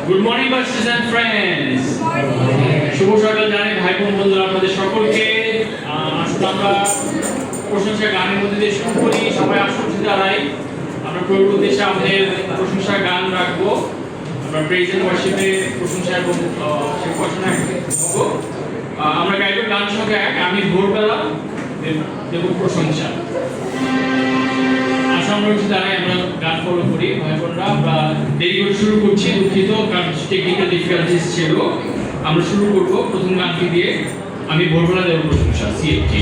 Good morning verses and friends. শুভ সকাল জানাই ভাই বোন বন্ধুরা আপনাদের সকলকে। আসলে আমরা প্রশংসা গানের মধ্যে দিয়ে শুরু করি। সবাই আসুন দাঁড়াই, আমরা প্রভুর উদ্দেশ্যে আমাদের প্রশংসা গান রাখবো। আমরা প্রেজ এন্ড ওয়ার্শিপে প্রশংসা এবং ঘোষণা করবো। আমরা গাইব গান সংখ্যা 1, আমি ভোরবেলা দেব প্রশংসা। আমরা গান ফলো করি ভাই বোনরা। আমরা দেরি করে শুরু করছি, দুঃখিত, কারণ টেকনিক্যাল ডিফিকাল্টিস ছিল। আমরা শুরু করব প্রথম গানটি দিয়ে, আমি ভোরবেলা দেব প্রশংসা, সিএফটি।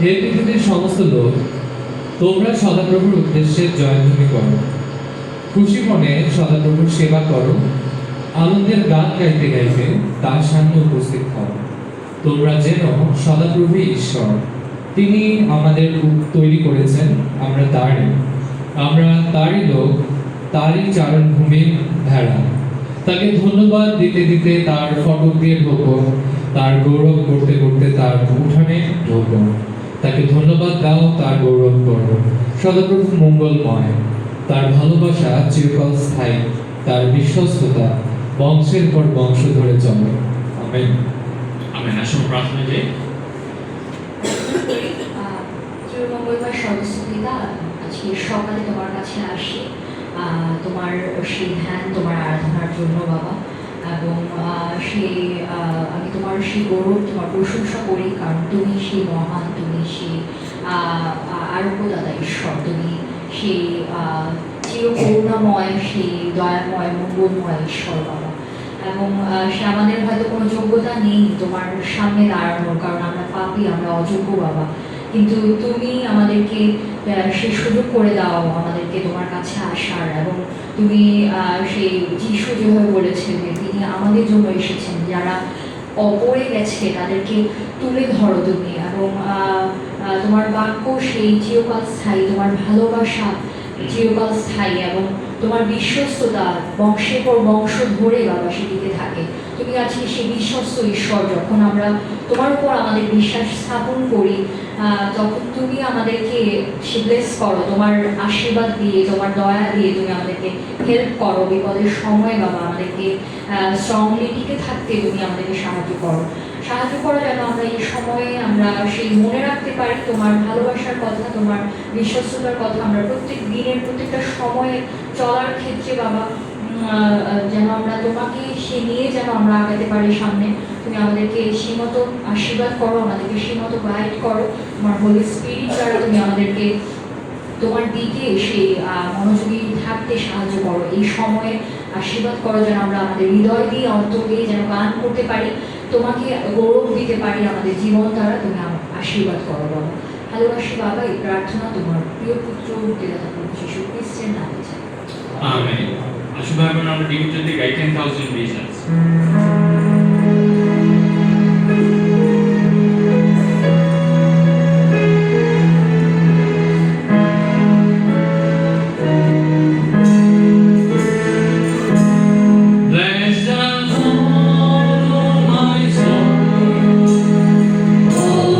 হে পৃথিবীর সমস্ত লোক, তোমরা সদাপ্রভুর উদ্দেশ্যে জয়ধ্বনি করো, খুশি মনে সদাপ্রভুর সেবা করো, আনন্দের গান গাইতে গাইতে তার সামনে উপস্থিত হও। তোমরা যেন সদাপ্রভুই ঈশ্বর, তিনি আমাদের তৈরি করেছেন, আমরা তারই লোক, তারই চারণভূমির ভেড়া। তাকে ধন্যবাদ দিতে দিতে তার ফটক দিয়ে ঢোকো, তার গৌরব করতে করতে তার উঠানে ঢোকো। তাকে ধন্যবাদ দাও, তার গৌরব করো। সদাপ্রভু মঙ্গলময়, তার ভালোবাসা চিরকাল স্থায়ী, তার বিশ্বস্ততা বংশের পর বংশ ধরে চলে। আমেন। আমেন। আসুন প্রার্থনা যাই। মঙ্গলবার সর্বস্ব পিতা, আজ আজকে সকালে তোমার কাছে আসি তোমার সেই ধ্যান, তোমার আরাধনার জন্য বাবা। এবং সেই আমি তোমার সেই গৌরব, তোমার প্রশংসা করি, কারণ তুমি সেই মহান, তুমি সেই আরোগ্যদাতা ঈশ্বর, তুমি সেই চির করুণাময়, সেই দয়াময়, মঙ্গলময় ঈশ্বর বাবা। এবং সে আমাদের হয়তো কোনো যোগ্যতা নেই তোমার সামনে দাঁড়ানোর, কারণ আমরা পাপী, আমরা অযোগ্য বাবা। কিন্তু তুমি আমাদেরকে সে সুযোগ করে দাও আমাদেরকে তোমার কাছে আসার। এবং তুমি সেই যিশু যেভাবে বলেছেন যে তিনি আমাদের জন্য এসেছেন, যারা অপরে গেছে তাদেরকে তুলে ধরো তুমি। এবং তোমার বাক্য সেই চিরকাল স্থায়ী, তোমার ভালোবাসা চিরকাল স্থায়ী, এবং তোমার বিশ্বস্ততা বংশের পর বংশ ধরে বাবা সেটিতে থাকে। তুমি আজকে সেই বিশ্বস্ত ঈশ্বর, যখন আমরা তোমার উপর আমাদের বিশ্বাস স্থাপন করি, তখন তুমি আমাদেরকে সে ব্লেস করো তোমার আশীর্বাদ দিয়ে, তোমার দয়া দিয়ে তুমি আমাদেরকে হেল্প করো বিপদের সময় বাবা। আমাদেরকে স্ট্রংলি টিকে থাকতে তুমি আমাদেরকে সাহায্য করো যেন আমরা এই সময়ে আমরা সেই মনে রাখতে পারি তোমার ভালোবাসার কথা, তোমার বিশ্বস্ততার কথা। আমরা প্রত্যেক দিনের প্রত্যেকটা সময়ে চলার ক্ষেত্রে বাবা যেন আমরা তোমাকে সে নিয়ে যেন আমরা আগাতে পারি সামনে। তুমি আমাদেরকে সেই মতো আশীর্বাদ করো, আমাদেরকে সেই মতো গাইড করো। তোমার হোলি স্পিরিট দ্বারা তুমি আমাদেরকে তোমার দিকে সেই মনোযোগী থাকতে সাহায্য করো। এই সময়ে আশীর্বাদ করো যেন আমরা আমাদের হৃদয় দিয়ে, অন্তর দিয়ে যেন গান করতে পারি, তোমাকে গৌরব দিতে পারি আমাদের জীবন দ্বারা। তুমি আশীর্বাদ করো বাবা। ভালোবাসি বাবা, এই প্রার্থনা তোমার প্রিয় পুত্র মুক্তিদাতা প্রভু যীশু খ্রিস্টের নামে চাই। আমেন। আসুন এখন আমরা ডিভিশনটি গাই 10,000 visions. Oh, my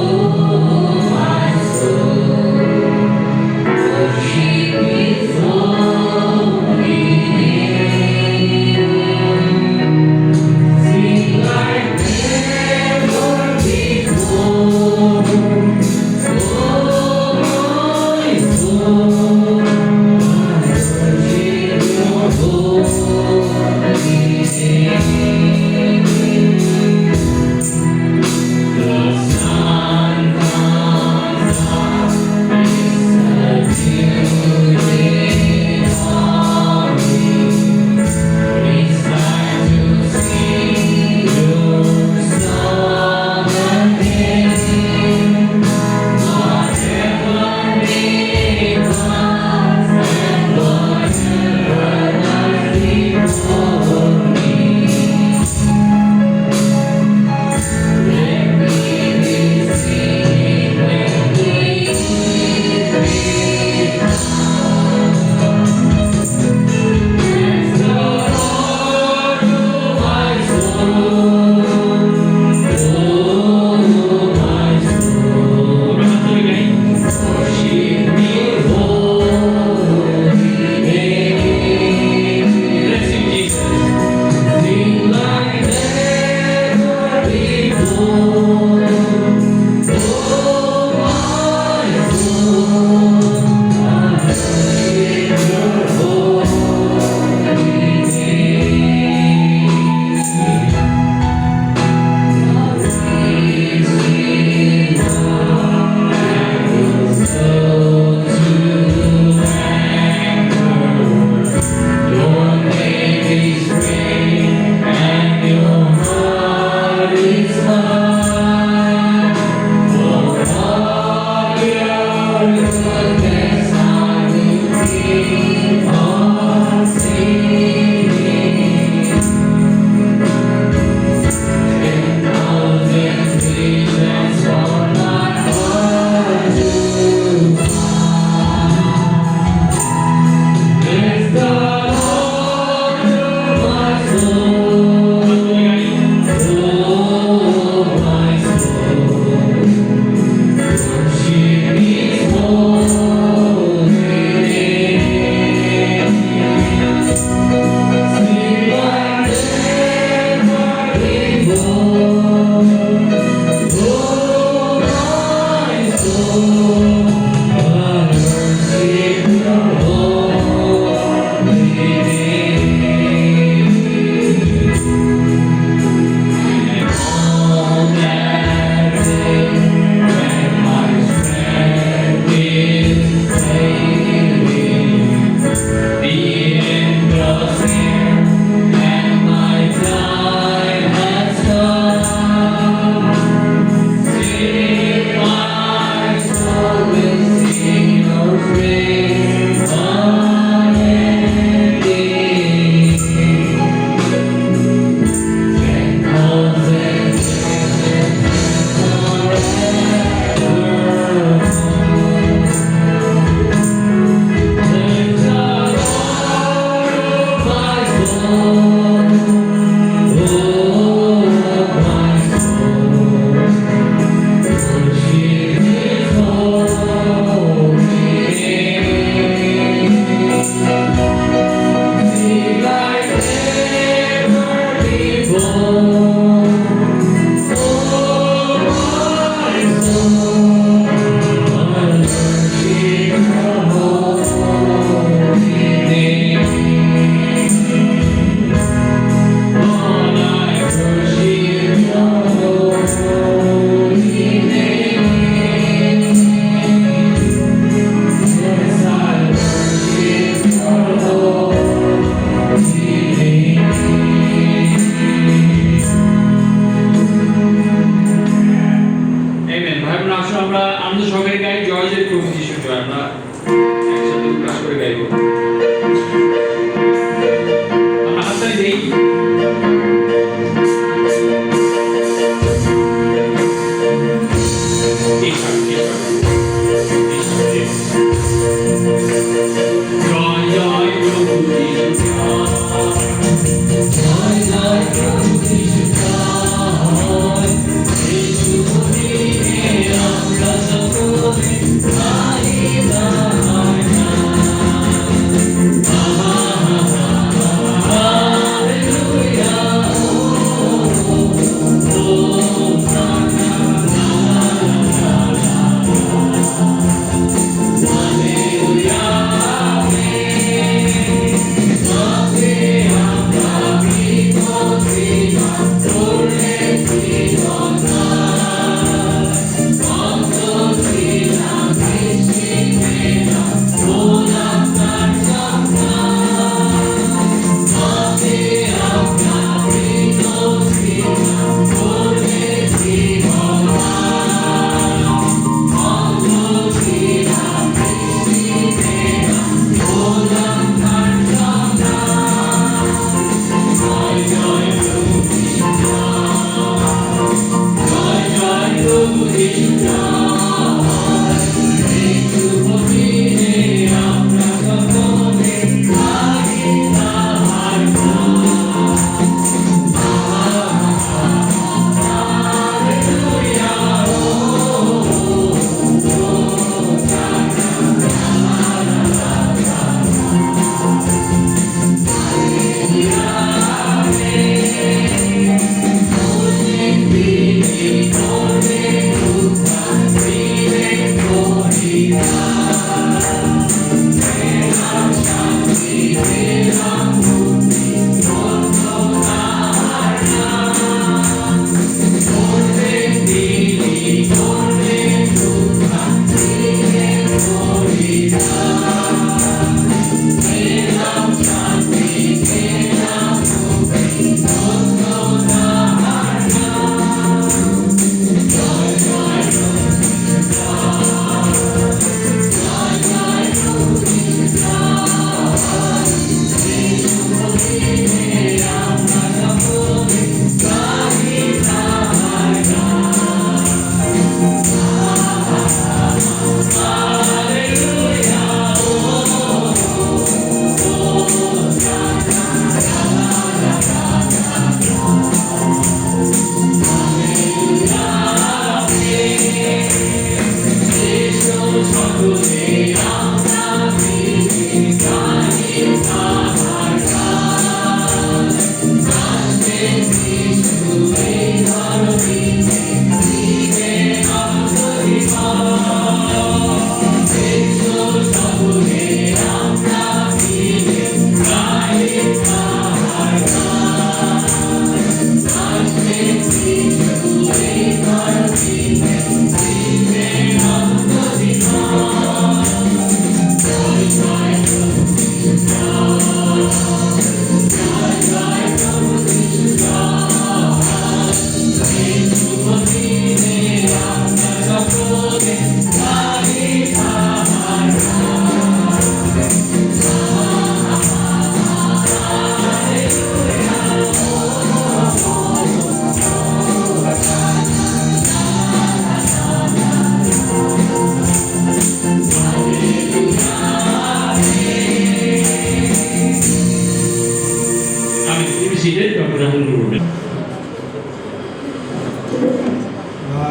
mercy. বোন আসলে আমরা আনন্দ সহকারে গাই জয় জয় প্রভু যিশু জয়, আমরা একসাথে উল্লাস করে গাইবো। আমরা হাততালি দেই। জয় জয় প্রভু যিশু জয়, জয় জয় প্রভু যিশু জয়, যিশু বলিলে আমরা সকলে গাই তাহার নাম। হালেলুয়া,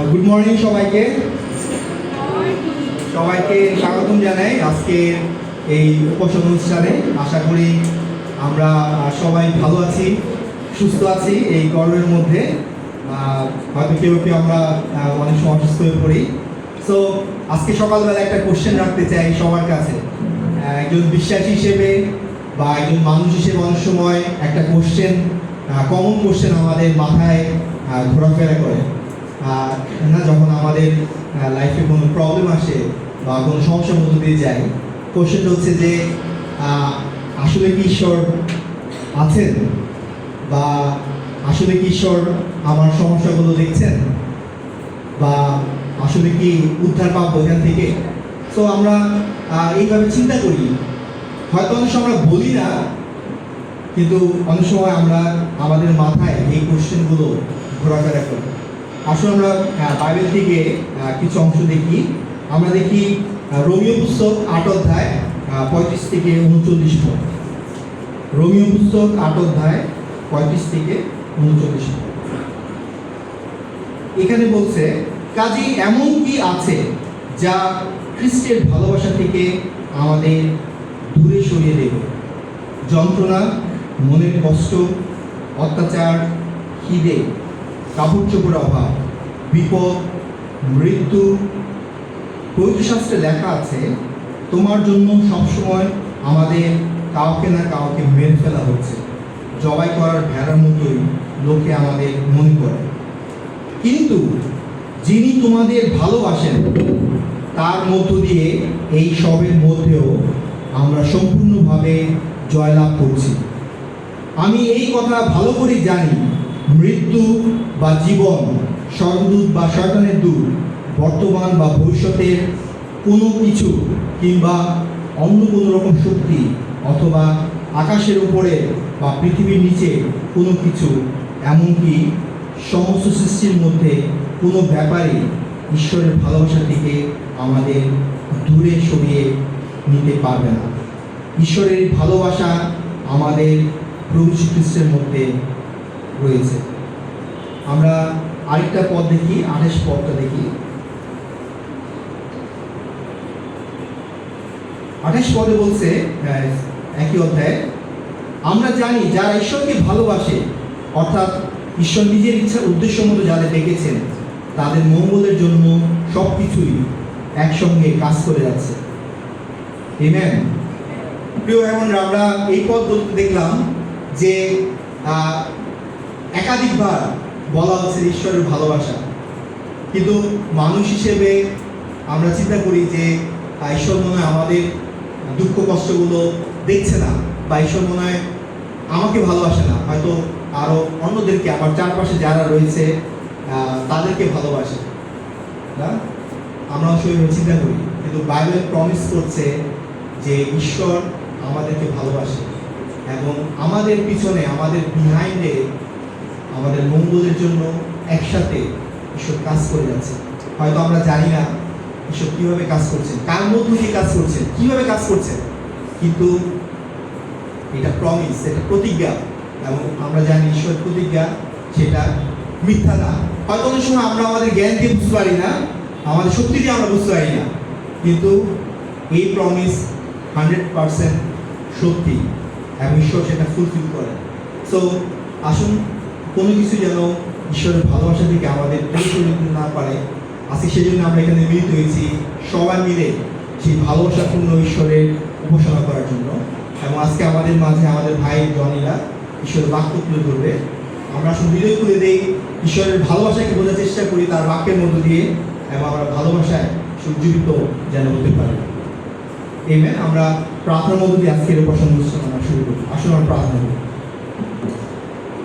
গুড মর্নিং সবাইকে স্বাগতম জানাই আজকের এই উপাসনা অনুষ্ঠানে। আশা করি আমরা সবাই ভালো আছি, সুস্থ আছি। এই গরমের মধ্যে হয়তো কেউ আমরা অনেক সময় অসুস্থ হয়ে পড়ি। সো আজকে সকালবেলা একটা কোশ্চেন রাখতে চাই সবার কাছে। একজন বিশ্বাসী হিসেবে বা একজন মানুষ হিসেবে অনেক সময় একটা কোশ্চেন, কমন কোশ্চেন আমাদের মাথায় ঘোরাফেরা করে না, যখন আমাদের লাইফে কোনো প্রবলেম আসে বা কোনো সমস্যার মধ্যে দিয়ে যাই। কোশ্চেনটা হচ্ছে যে আসলে কি ঈশ্বর আছেন, বা আসলে কি ঈশ্বর আমার সমস্যাগুলো দেখছেন, বা আসলে কি উদ্ধার পাবো এখান থেকে? তো আমরা এইভাবে চিন্তা করি, হয়তো অনেক সময় আমরা বলি না, কিন্তু অনেক সময় আমরা আমাদের মাথায় এই কোশ্চেনগুলো ঘোরাফেরা করি। আসলে আমরা বাইবেল থেকে কিছু অংশ দেখি। আমরা দেখি রোমীয় পুস্তক 8 অধ্যায় 35 থেকে 39 পদ। রোমীয় পুস্তক 8 অধ্যায় 35 থেকে 39 পদ। এখানে বলছে, কাজেই এমন কি আছে যা খ্রিস্টের ভালোবাসা থেকে আমাদের দূরে সরিয়ে দেবে? যন্ত্রণা, মনের কষ্ট, অত্যাচার, খিদে, কাপড় চোপড়ের অভাব, বিপদ, মৃত্যু। পবিত্রশাস্ত্রে লেখা আছে, তোমার জন্য সবসময় আমাদের কাউকে না কাউকে মেরে ফেলা হচ্ছে, জবাই করার ভেড়ার মতোই লোকে আমাদের মনে করে। কিন্তু যিনি তোমাদের ভালোবাসেন তার মধ্য দিয়ে এই সবের মধ্যেও আমরা সম্পূর্ণভাবে জয়লাভ করছি। আমি এই কথা ভালো করে জানি, মৃত্যু বা জীবন, স্বর্গদূত বা শয়তানের দূত, বর্তমান বা ভবিষ্যতের কোনো কিছু, কিংবা অন্য কোনো রকম শক্তি, অথবা আকাশের উপরে বা পৃথিবীর নিচে কোনো কিছু, এমনকি সমস্ত সৃষ্টির মধ্যে কোনো ব্যাপারে ঈশ্বরের ভালোবাসা থেকে আমাদের দূরে সরিয়ে নিতে পারবে না। ঈশ্বরের ভালোবাসা আমাদের প্রভু যীশু খ্রিস্টের মধ্যে রয়েছে। আমরা আরেকটা পদ দেখি, 28 পদটা দেখি। 28 পদে বলছে, একই অধ্যায়ে, আমরা জানি যারা ঈশ্বরকে ভালোবাসে, অর্থাৎ ঈশ্বর নিজের ইচ্ছার উদ্দেশ্য মতো যাদের ডেকেছেন, তাদের মঙ্গলের জন্য সব কিছুই একসঙ্গে কাজ করে যাচ্ছে। আমেন। প্রিয় ভাই বোনেরা, আমরা এই পদ বলতে দেখলাম যে একাধিকবার বলা হচ্ছে ঈশ্বরের ভালোবাসা, কিন্তু মানুষ হিসেবে আমরা চিন্তা করি যে ঈশ্বর মনে হয় আমাদের দুঃখ কষ্টগুলো দেখছে না, বা ঈশ্বর মনে হয় আমাকে ভালোবাসে না, হয়তো আরও অন্যদেরকে, আমার চারপাশে যারা রয়েছে তাদেরকে ভালোবাসে না, আমরা সেভাবে চিন্তা করি। কিন্তু বাইবেল প্রমিস করছে যে ঈশ্বর আমাদেরকে ভালোবাসে এবং আমাদের পিছনে, আমাদের বিহাইন্ডে, আমাদের মঙ্গলের জন্য একসাথে ঈশ্বর কাজ করে যাচ্ছে। হয়তো আমরা জানি না ঈশ্বর কীভাবে কাজ করছেন, কার মধ্য দিয়ে কাজ করছেন, কীভাবে কাজ করছেন, কিন্তু এটা প্রমিস, এটা প্রতিজ্ঞা, এবং আমরা জানি ঈশ্বর প্রতিজ্ঞা সেটা মিথ্যা না। হয়তো অনেক সময় আমরা আমাদের জ্ঞান দিয়ে বুঝতে পারি না, আমাদের শক্তি দিয়ে আমরা বুঝতে পারি না, কিন্তু এই প্রমিস 100% সত্যি এবং ঈশ্বর সেটা ফুলফিল করে। সো আসুন, কোনো কিছু যেন ঈশ্বরের ভালোবাসা থেকে আমাদের দূরে না পারে। আজকে সেই জন্য আমরা এখানে মিলিত হয়েছি, সবাই মিলে সেই ভালোবাসাপূর্ণ ঈশ্বরের উপাসনা করার জন্য। এবং আজকে আমাদের মাঝে আমাদের ভাই জনিরা ঈশ্বরের বাক্য তুলে ধরবে। আমরা আসলে হৃদয় খুলে দেই, ঈশ্বরের ভালোবাসাকে বোঝার চেষ্টা করি তার বাক্যের মধ্য দিয়ে, এবং আমরা ভালোবাসায় সুজীবিত যেন হতে পারি। আমেন। আমরা প্রার্থনার মধ্য দিয়ে আজকের উপাসনা অনুষ্ঠান আমরা শুরু করি। আসলে আমরা প্রার্থনা করি।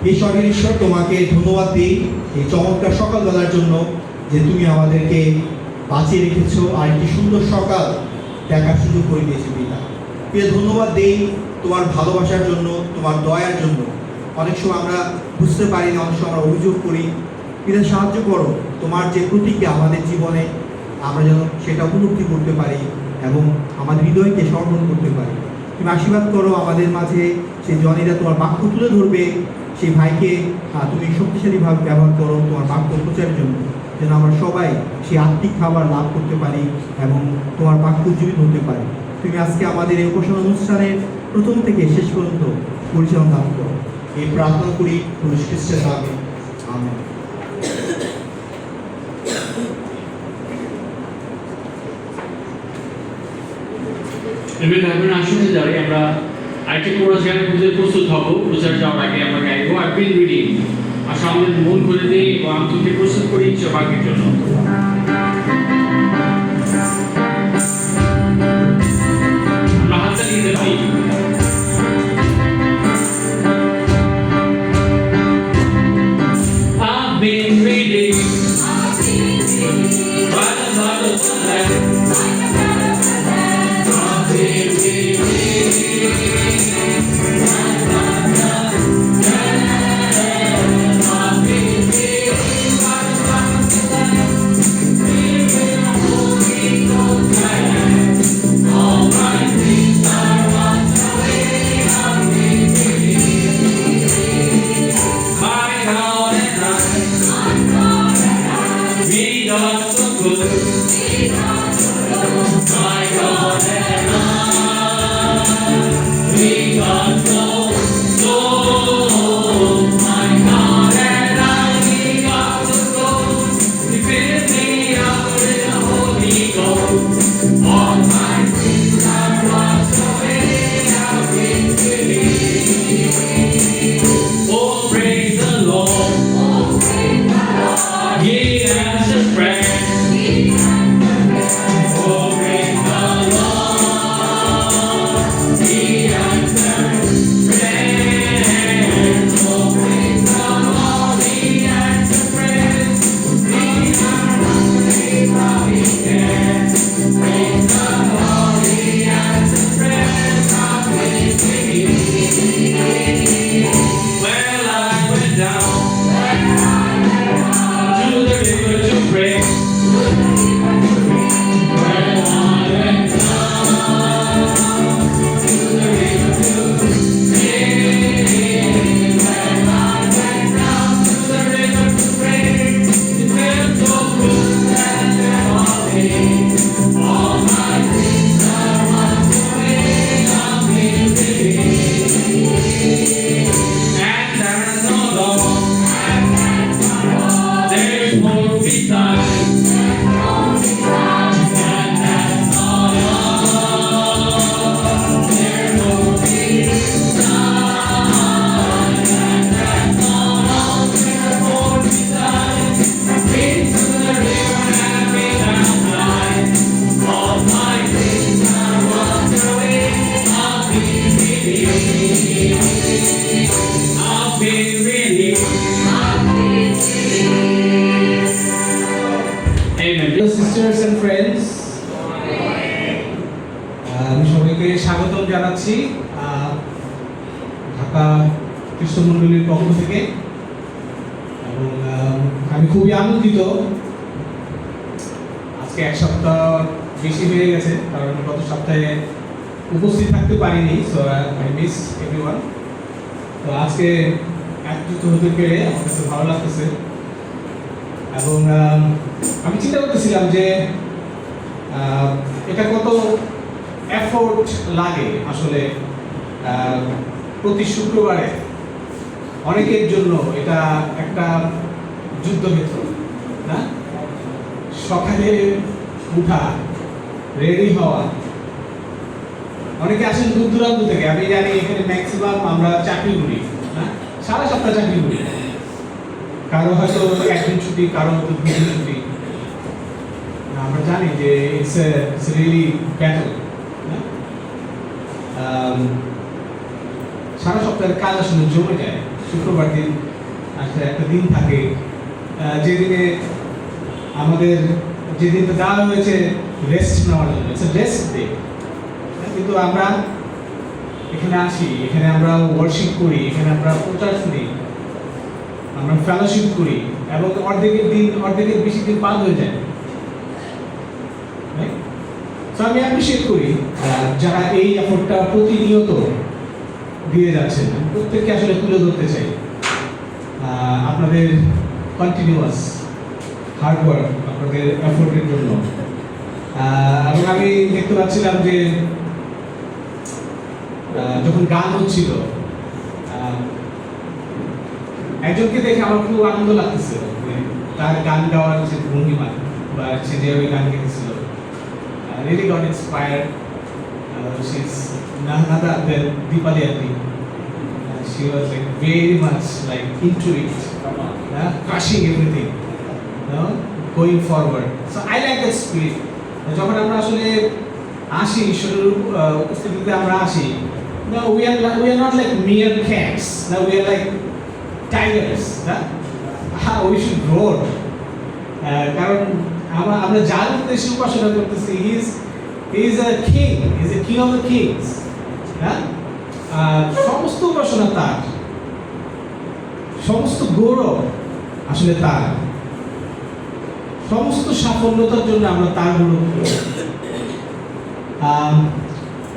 এই স্বর্গের ঈশ্বর, তোমাকে ধন্যবাদ দিই এই চমৎকার সকালবেলার জন্য, যে তুমি আমাদেরকে বাঁচিয়ে রেখেছো আর একটি সুন্দর সকাল দেখার সুযোগ করে দিয়েছো পিতা। প্রিয়, ধন্যবাদ দেই তোমার ভালোবাসার জন্য, তোমার দয়ার জন্য। অনেক সময় আমরা বুঝতে পারি না, অনেক সময় আমরা অভিযোগ করি। পিতা, সাহায্য করো, তোমার যে প্রতিজ্ঞা আমাদের জীবনে আমরা যেন সেটা উপলব্ধি করতে পারি এবং আমাদের হৃদয়কে সমর্পণ করতে পারি। তুমি আশীর্বাদ করো আমাদের মাঝে, সেই জনিরা তোমার বাক্য তুলে ধরবে, সেই ভাইকে তুমি শক্তিশালীভাবে ব্যবহার করো তোমার বাক্য প্রচারের জন্য, যেন আমরা সবাই সেই আত্মিক খাবার লাভ করতে পারি এবং তোমার বাক্য উজ্জীবিত হতে পারি। তুমি আজকে আমাদের এই উপাসনা অনুষ্ঠানের প্রথম থেকে শেষ পর্যন্ত পরিচালনা দান করো, এই প্রার্থনা করি প্রভু খ্রিস্টের নামে, আমেন। এবার ভাইবোন আসুন দাঁড়িয়ে আমরা আরেকটি কোরাস গানের মধ্যে প্রস্তুত হব। প্রচার যাওয়ার আগে আমরা গাইবো আই বিন রিডিং। আসলে আমাদের মন খুলে দিই এবং আন্তরিক প্রস্তুত করি বাক্যের জন্য। আমরা হাতটা নিতে পারি। I've been reading, but My God and we got gold. My God and we got the gold. He filled me up with the Holy Ghost. All my sins are washed away. Now in belief. Oh, praise the Lord. He answers prayer. Oh, praise the Lord. He answers prayer. Oh, praise the Lord. He answers prayer. We are hungry, but we can. Praise the Lord. He answers prayer. Now we believe. Well, I went down to the river to pray. Well, I went down to the river to pray. Well, I went down to the river to pray. It felt so good and there was peace. All my sins are washed away. I'm in belief. And there's no law. There's more besides. And that's all. There's more besides. And that's all. There's more besides. Been to the river and been outside. All my sins are washed away. I've been redeemed. I've been redeemed. Amen. Sisters and friends, আমি সবাইকে স্বাগতম জানাচ্ছি ঢাকা খ্রিস্টমণ্ডলীর পক্ষ থেকে। এবং আমি খুবই আনন্দিত। আজকে এক সপ্তাহ বেশি হয়ে গেছে, কারণ গত সপ্তাহে উপস্থিত থাকতে পারিনি। So I miss everyone. তো আজকে একত্রিত হতে পেরে আমার কাছে ভালো লাগতেছে। এবং আমি চিন্তা করতেছিলাম যে এটা কত এফোর্ট লাগে আসলে প্রতি শুক্রবারে অনেকের জন্য এটা একটা যুদ্ধক্ষেত্র না। সকালে উঠা, রেডি হওয়া, অনেকে আসেন দূর দূরান্ত থেকে। আমি জানি এখানে ম্যাক্সিমাম আমরা চাকরি করি না, সারা সপ্তাহ চাকরি করি। কারো হয়তো একদিন ছুটি, কারো হয়তো দুদিন ছুটি। আমরা জানি যে ইটস রিয়েলি ব্যাটল। সারা সপ্তাহের কাজ আসলে জমে যায়। শুক্রবার দিন আসলে একটা দিন থাকে যেদিনে আমাদের যেদিনটা দেওয়া হয়েছে রেস্ট নেওয়ার জন্য, ইটস রেস্ট ডে। কিন্তু আমরা এখানে আসি, এখানে আমরা ওয়ার্শিপ করি, এখানে আমরা প্রচার শুনি, আমরা ফেলোশিপ করি, এবং অর্ধেকের বেশি দিন পার হয়ে যায়। তো আমি অ্যাপ্রিশিয়েট করি যারা এই এফোর্টটা প্রতিনিয়ত দিয়ে যাচ্ছেন। প্রত্যেককে আসলে তুলে ধরতে চাই আপনাদের কন্টিনিউয়াস হার্ড ওয়ার্ক, আপনাদের এফোর্টের জন্য। এবং আমি দেখতে পাচ্ছিলাম যে যখন গান হচ্ছিল, একজনকে দেখে আমার খুব আনন্দ লাগতেছিল। তার গান গাওয়ার যে ভঙ্গিমা বা সে যেভাবে গান গেয়েছিল, really got inspired. She's none other than Deepali Aunty. She was like very much like into it, crushing everything, going forward. So I like that spirit. যখন আমরা আসলে আসি ঈশ্বরের উপস্থিতিতে আমরা আসি, no, we are not like mere cats. No, we are like tigers. We should roar. কারণ আমরা যার উদ্দেশ্যে উপাসনা করতেছি, he is a king, he is a king of the kings. সমস্ত উপাসনা তার, সমস্ত গৌরব আসলে তার, সমস্ত সাফল্যতার জন্য আমরা তার গৌরব করি।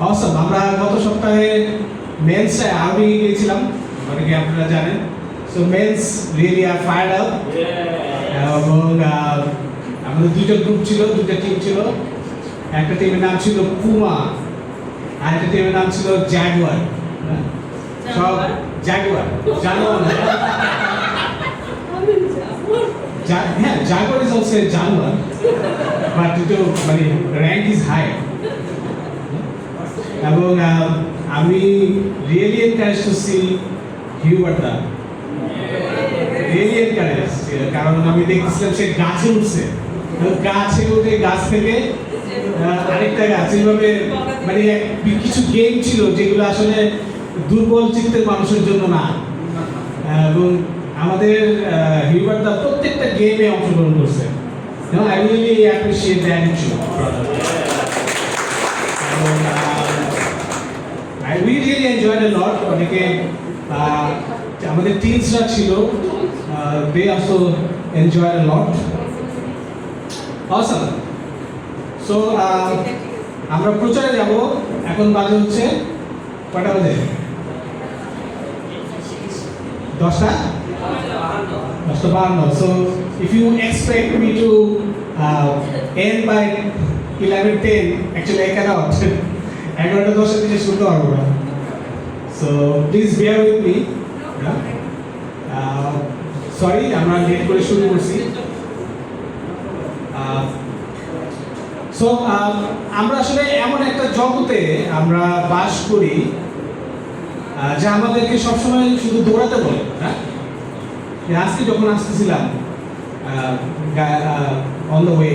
অসম। আমরা গত সপ্তাহে মেন্স আর্মি গিয়েছিলাম, অনেকে আপনারা জানেন। So men's really are fired up. এবং আমাদের দুইটা গ্রুপ ছিল, দুইটা টিম ছিল। একটা টিমের নাম ছিল পুমা, আর একটা টিমের নাম ছিল জাগুয়ার। সব জাগুয়ার, জানোয়ার না? হ্যাঁ, জাগুয়ার ইজ অলসো জানোয়ার, বাট দুটো মানে র্যাঙ্ক ইজ হাই। এবং আমি রিয়েলি এনকারেজ টু সি হিউবার্টা, রিয়েলি এনকারেজ, কারণ আমি দেখতেছিলাম সে গাছে উঠছে, গাছে উঠে গাছ থেকে আরেকটা গাছ, এইভাবে মানে কিছু গেম ছিল যেগুলো আসলে দুর্বল চিত্তের মানুষের জন্য না। এবং আমাদের হিউবার্টা প্রত্যেকটা গেমে অংশগ্রহণ করছে। I really appreciate that issue. I really enjoyed a lot. অনেকে আমাদের টিমসরা ছিল, they also enjoyed a lot. Awesome. So আমরা প্রচারে যাব। এখন বাজে হচ্ছে কটা বাজে? 10:52. So if you expect me to end by 11:10, actually I cannot. 11:10 থেকে শুরু করব না। So please bear with me. Sorry আমরা লেট করে শুরু করছি। সো আমরা আসলে এমন একটা জগতে আমরা বাস করি যা আমাদেরকে সবসময় শুধু দৌড়াতে বলে, হ্যাঁ? আজকে যখন আসতেছিলাম অন দ্য ওয়ে,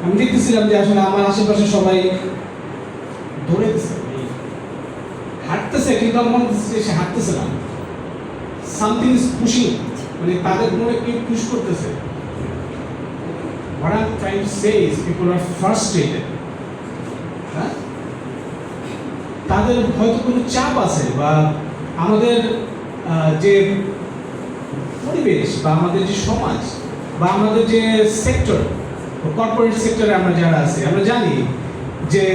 আমি দেখতেছিলাম যে আসলে আমার আশেপাশে সবাই দৌড়াইতেছে, হাঁটতেছে, কিন্তু আমার মনে হচ্ছে সে হাঁটতেছে না, সামথিং ইজ পুশিং, মানে তাদের মনে কি পুশ করতেছে। What I'm trying to say is people are frustrated. হ্যাঁ, তাদের হয়তো কোনো চাপ আছে, বা আমাদের যে পরিবেশ বা আমাদের যে সমাজ বা আমাদের যে সেক্টর, কর্পোরেট সেক্টরে আমরা যারা আছি, আমরা জানি যে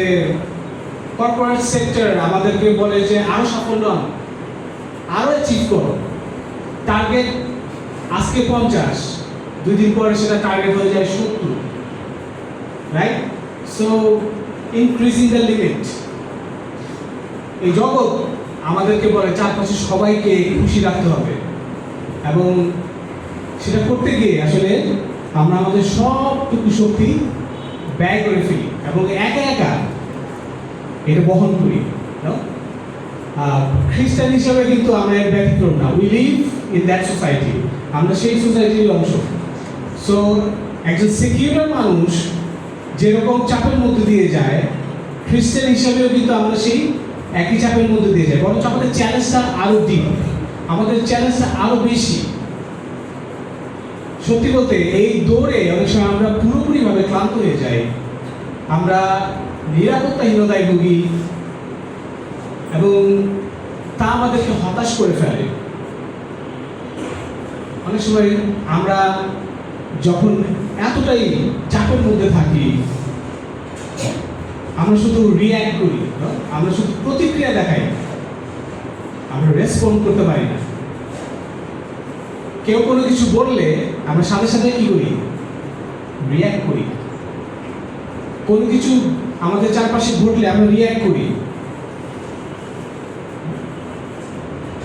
কর্পোরেট সেক্টর আমাদেরকে বলে যে আরো সাফল্য আনো, আরো অ্যাচিভ করো, টার্গেট আজকে 50, 2 দিন পরে সেটা টার্গেট হয়ে যায় 70, right? So increasing the limit. এই জগৎ আমাদেরকে বলে চারপাশে সবাইকে খুশি রাখতে হবে, এবং সেটা করতে গিয়ে আসলে আমরা আমাদের সবটুকু শক্তি ব্যয় করে ফেলি এবং একা একা এটা বহন করি। খ্রিস্টান হিসাবে কিন্তু আমরা এর ব্যতিক্রম না। We live in that society, আমরা সেই সোসাইটির অংশ। সো একজন সেকুলার মানুষ যেরকম চাপের মধ্যে দিয়ে যায়, খ্রিস্টান হিসাবেও কিন্তু আমরা সেই একই চাপের মধ্যে দিয়ে যাই, বরঞ্চ আমাদের চ্যালেঞ্জটা আরো ডিপ, আমাদের চ্যালেঞ্জটা আরো বেশি। সত্যি বলতে এই দৌড়ে অনেক সময় আমরা পুরোপুরিভাবে ক্লান্ত হয়ে যাই, আমরা নিরাপত্তাহীনতায় ভুগি, এবং তা আমাদেরকে হতাশ করে ফেলে। অনেক সময় আমরা যখন এতটাই চাপের মধ্যে থাকি, আমরা শুধু রিঅ্যাক্ট করি, আমরা শুধু প্রতিক্রিয়া দেখাই, আমরা রেসপন্ড করতে পারি না। কেউ কোনো কিছু বললে আমরা সাথে সাথে কি করি? রিঅ্যাক্ট করি। কোনো কিছু আমাদের চারপাশে ঘটলে আমরা রিঅ্যাক্ট করি,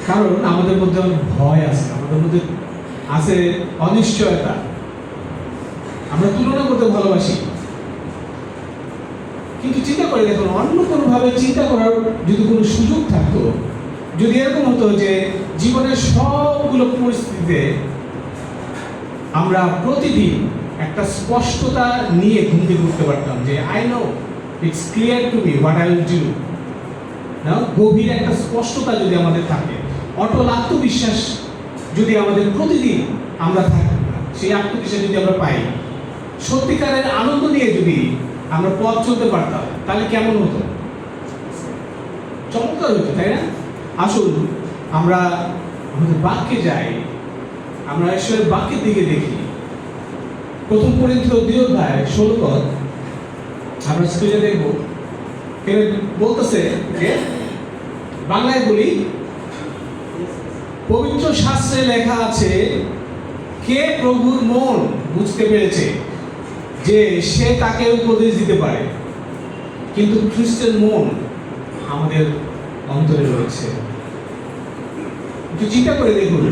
কারণ আমাদের মধ্যে ভয় আছে, আমাদের মধ্যে আছে অনিশ্চয়তা, আমরা তুলনা করতে ভালোবাসি। কিন্তু চিন্তা করে দেখুন, অন্য কোনোভাবে চিন্তা করার যদি কোনো সুযোগ থাকতো, যদি এরকম হতো যে জীবনের সবগুলো পরিস্থিতিতে আমরা প্রতিদিন একটা স্পষ্টতা নিয়ে ঘুম থেকে উঠতে পারতাম যে I know it's clear to me what I will do, না, গভীর একটা স্পষ্টতা যদি আমাদের থাকে, অটল আত্মবিশ্বাস যদি আমাদের প্রতিদিন আমরা থাকি, সেই আত্মবিশ্বাস যদি আমরা পাই, সত্যিকারের আনন্দ নিয়ে যদি আমরা পথ চলতে পারতাম, তাহলে কেমন হতো? চমৎকার হতো, তাই না? আসুন আমরা আমাদের বাক্যে যাই, আমরা ঈশ্বরের বাক্যের দিকে দেখি। প্রথম করিন্থীয় 2:16 আমরা স্ক্রিনে দেখব। বলতেছে যে, বাংলায় বলি, পবিত্র শাস্ত্রে লেখা আছে, কে প্রভুর মন বুঝতে পেরেছে? যে সে তাকে উপদেশ দিতে পারে, কিন্তু খ্রিস্টের মন আমাদের অন্তরে রয়েছে। একটু চিন্তা করে দেখুন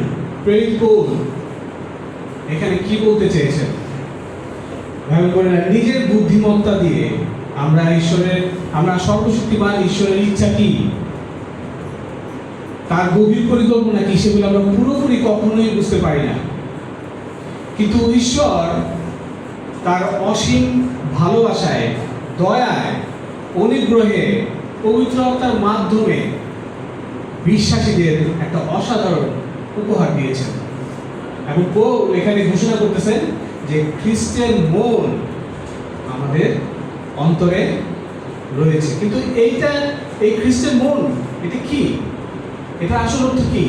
প্রেরিত পৌল এখানে কি বলতে চেয়েছেন। নিজের বুদ্ধিমত্তা দিয়ে আমরা সর্বশক্তিমান ঈশ্বরের ইচ্ছা কি, তার গভীর পরিকল্পনা কি, সেগুলো আমরা পুরোপুরি কখনোই বুঝতে পারি না। কিন্তু ঈশ্বর তার অসীম ভালোবাসায়, দয়ায়, অনুগ্রহে, পবিত্র আত্মার মাধ্যমে বিশ্বাসীদের একটা অসাধারণ উপহার দিয়েছেন। এবং পৌল এখানে ঘোষণা করতেছেন যে খ্রিস্টের মন আমাদের অন্তরে রয়েছে। কিন্তু এই খ্রিস্টের মন এটা কি, এটা আসল অর্থ কি?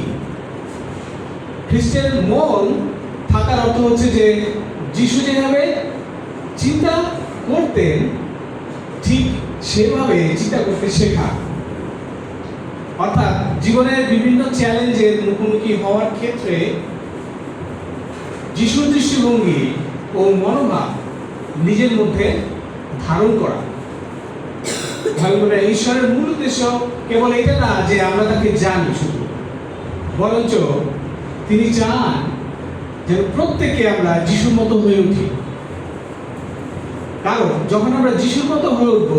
খ্রিস্টের মন থাকার অর্থ হচ্ছে যে যিশু যেভাবে চিন্তা করতেন ঠিক সেভাবে চিন্তা করতে শেখা। অর্থাৎ জীবনের বিভিন্ন চ্যালেঞ্জের মুখোমুখি হওয়ার ক্ষেত্রে যিশুর দৃষ্টিভঙ্গি ও মনোভাব নিজের মধ্যে ধারণ করা। ঈশ্বরের মূল উদ্দেশ্য কেবল এটা না যে আমরা তাকে জানি শুধু, বরঞ্চ তিনি চান যে প্রত্যেকে আমরা যিশুর মতো হয়ে উঠি। কারণ যখন আমরা যিশুর মতো হয়ে উঠব,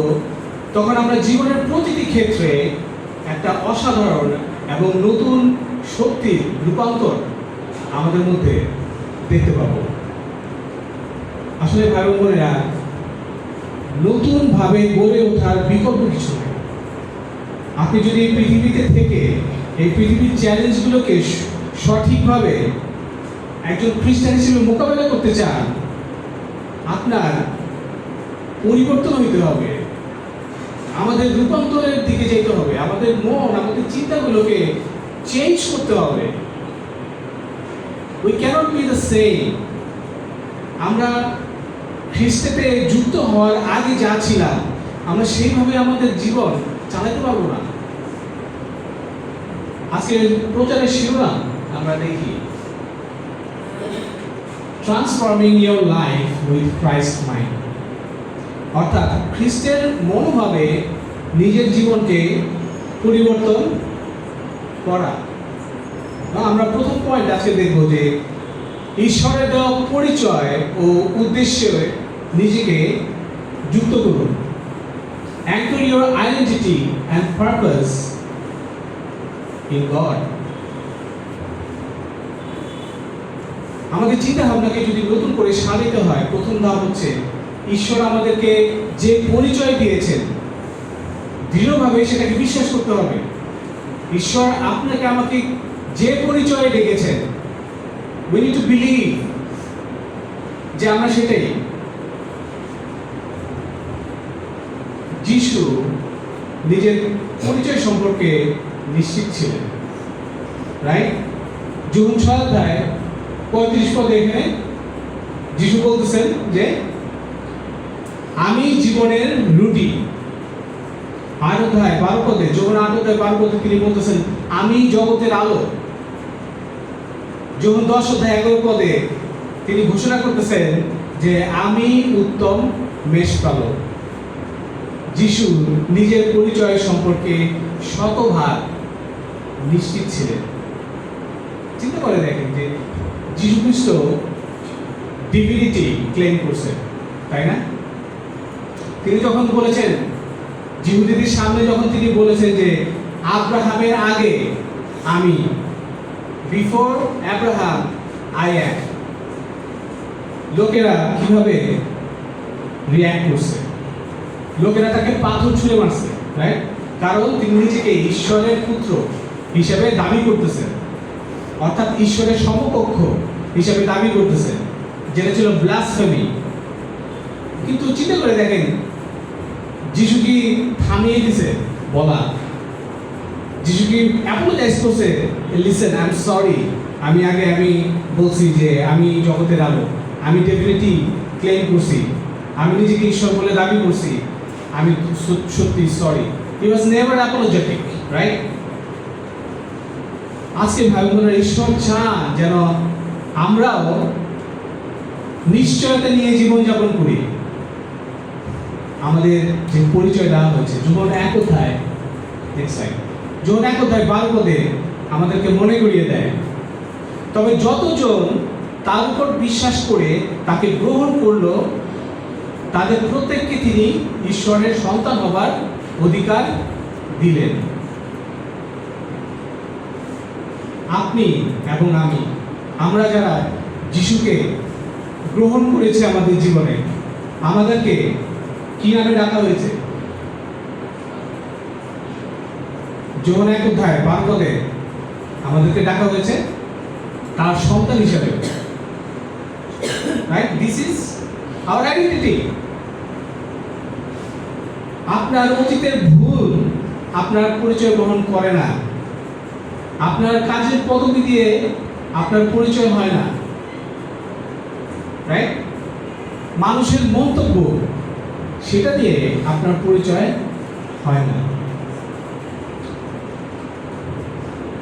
তখন আমরা জীবনের প্রতিটি ক্ষেত্রে একটা অসাধারণ এবং নতুন শক্তির রূপান্তর আমাদের মধ্যে দেখতে পাবো। আসলে ভাই বোনেরা, নতুন ভাবে গড়ে ওঠার বিকল্প কিছু নেই। আপনি যদি এই পৃথিবীতে থেকে এই পৃথিবীর চ্যালেঞ্জগুলোকে সঠিকভাবে একজন খ্রিস্টান হিসেবে মোকাবেলা করতে চান, আপনার পরিবর্তন হইতে হবে, আমাদের রূপান্তরের দিকে যেতে হবে, আমাদের মন, আমাদের চিন্তাগুলোকে চেঞ্জ করতে হবে। We cannot be the same. আমরা খ্রিস্টেতে যুক্ত হওয়ার আগে যা ছিলাম, আমরা সেইভাবে আমাদের জীবন চালাতে পারবো না। আজকে প্রচারের শিরোনাম আমরা দেখি, transforming your life with Christ mind. অর্থাৎ খ্রিস্টের মনোভাবে নিজের জীবনকে পরিবর্তন করা। আমরা প্রথম পয়েন্ট আজকে দেখব যে ঈশ্বরের দেওয়া পরিচয় ও উদ্দেশ্যে নিজেকে যুক্ত করুন। Anchor your identity and purpose in God. আমাদের চিন্তা ভাবনাকে যদি নতুন করে সাজাতে হয়, প্রথম ধাপ হচ্ছে ঈশ্বর আমাদেরকে যে পরিচয় দিয়েছেন দৃঢ়ভাবে সেটাকে বিশ্বাস করতে হবে। ঈশ্বর আপনাকে আমাকে যে পরিচয়ে ডেকেছেন, we need to believe যে আমরা সেটাই। যিশু নিজের পরিচয় সম্পর্কে নিশ্চিত ছিলেন, রাইট? যোহন 6:35 পদে এখানে যিশু বলতেছেন যে আমি জীবনের রুটি। 8:12 পদে, যোহন 8:12 পদে তিনি বলতেছেন আমি জগতের আলো। যোহন 10:11 পদে তিনি ঘোষণা করতেছেন যে আমি উত্তম মেষপালক। যিশু নিজের পরিচয় সম্পর্কে শতভাগ নিশ্চিত ছিলেন। চিন্তা করে দেখেন যে যিশু খ্রিস্ট ডিভিনিটি ক্লেম করছেন, তাই না? তিনি যখন বলেছেন, যিহুদিদের সামনে যখন তিনি বলেছেন যে আব্রাহামের আগে আমি, বিফোর আব্রাহাম আই অ্যাম, লোকেরা কিভাবে রিঅ্যাক্ট করছে? লোকেরা তাকে পাথর ছুঁড়ে মারছে, রাইট? কারণ তিনি নিজেকে ঈশ্বরের পুত্র হিসেবে দাবি করতেছেন, অর্থাৎ ঈশ্বরের সমকক্ষ হিসেবে দাবি করতেছেন, যেটা ছিল ব্লাসফেমি। কিন্তু চিন্তা করে দেখেন, যিশু কি থামিয়ে দিছে বলা? যিশু কি অ্যাপোলোজাইজ করছে, লিসেন আই এম সরি, আমি বলছি যে আমি জগতের আলো, আমি ডেফিনেটলি ক্লেম করছি, আমি নিজেকে ঈশ্বর বলে দাবি করছি, আমি সত্যি sorry. He was never apologetic, right? আজকে ভাই বোনেরা, ঈশ্বর চান যেন আমরাও নিশ্চয়তা নিয়ে জীবনযাপন করি। আমাদের যে পরিচয় দেওয়া হয়েছে যখন এক অধ্যায় যখন এক অধ্যায় 12 পদে আমাদেরকে মনে করিয়ে দেয়, তবে যতজন তার উপর বিশ্বাস করে তাকে গ্রহণ করলো তাদের প্রত্যেককে তিনি ঈশ্বরের সন্তান হবার অধিকার দিলেন। আপনি এবং আমরা যারা যিশুকে গ্রহণ করেছি আমাদের জীবনে, আমাদেরকে কি নামে ডাকা হয়েছে? যোহন 1 অধ্যায় 12 পদে আমাদেরকে ডাকা হয়েছে তার সন্তান হিসেবে। Right, this is our identity. আপনার অতীতের ভুল আপনার পরিচয় গ্রহণ করে না, আপনার কাজের পদবি দিয়ে আপনার পরিচয় হয় না। রাইট, মানুষের মন্তব্য সেটা দিয়ে আপনার পরিচয় হয় না।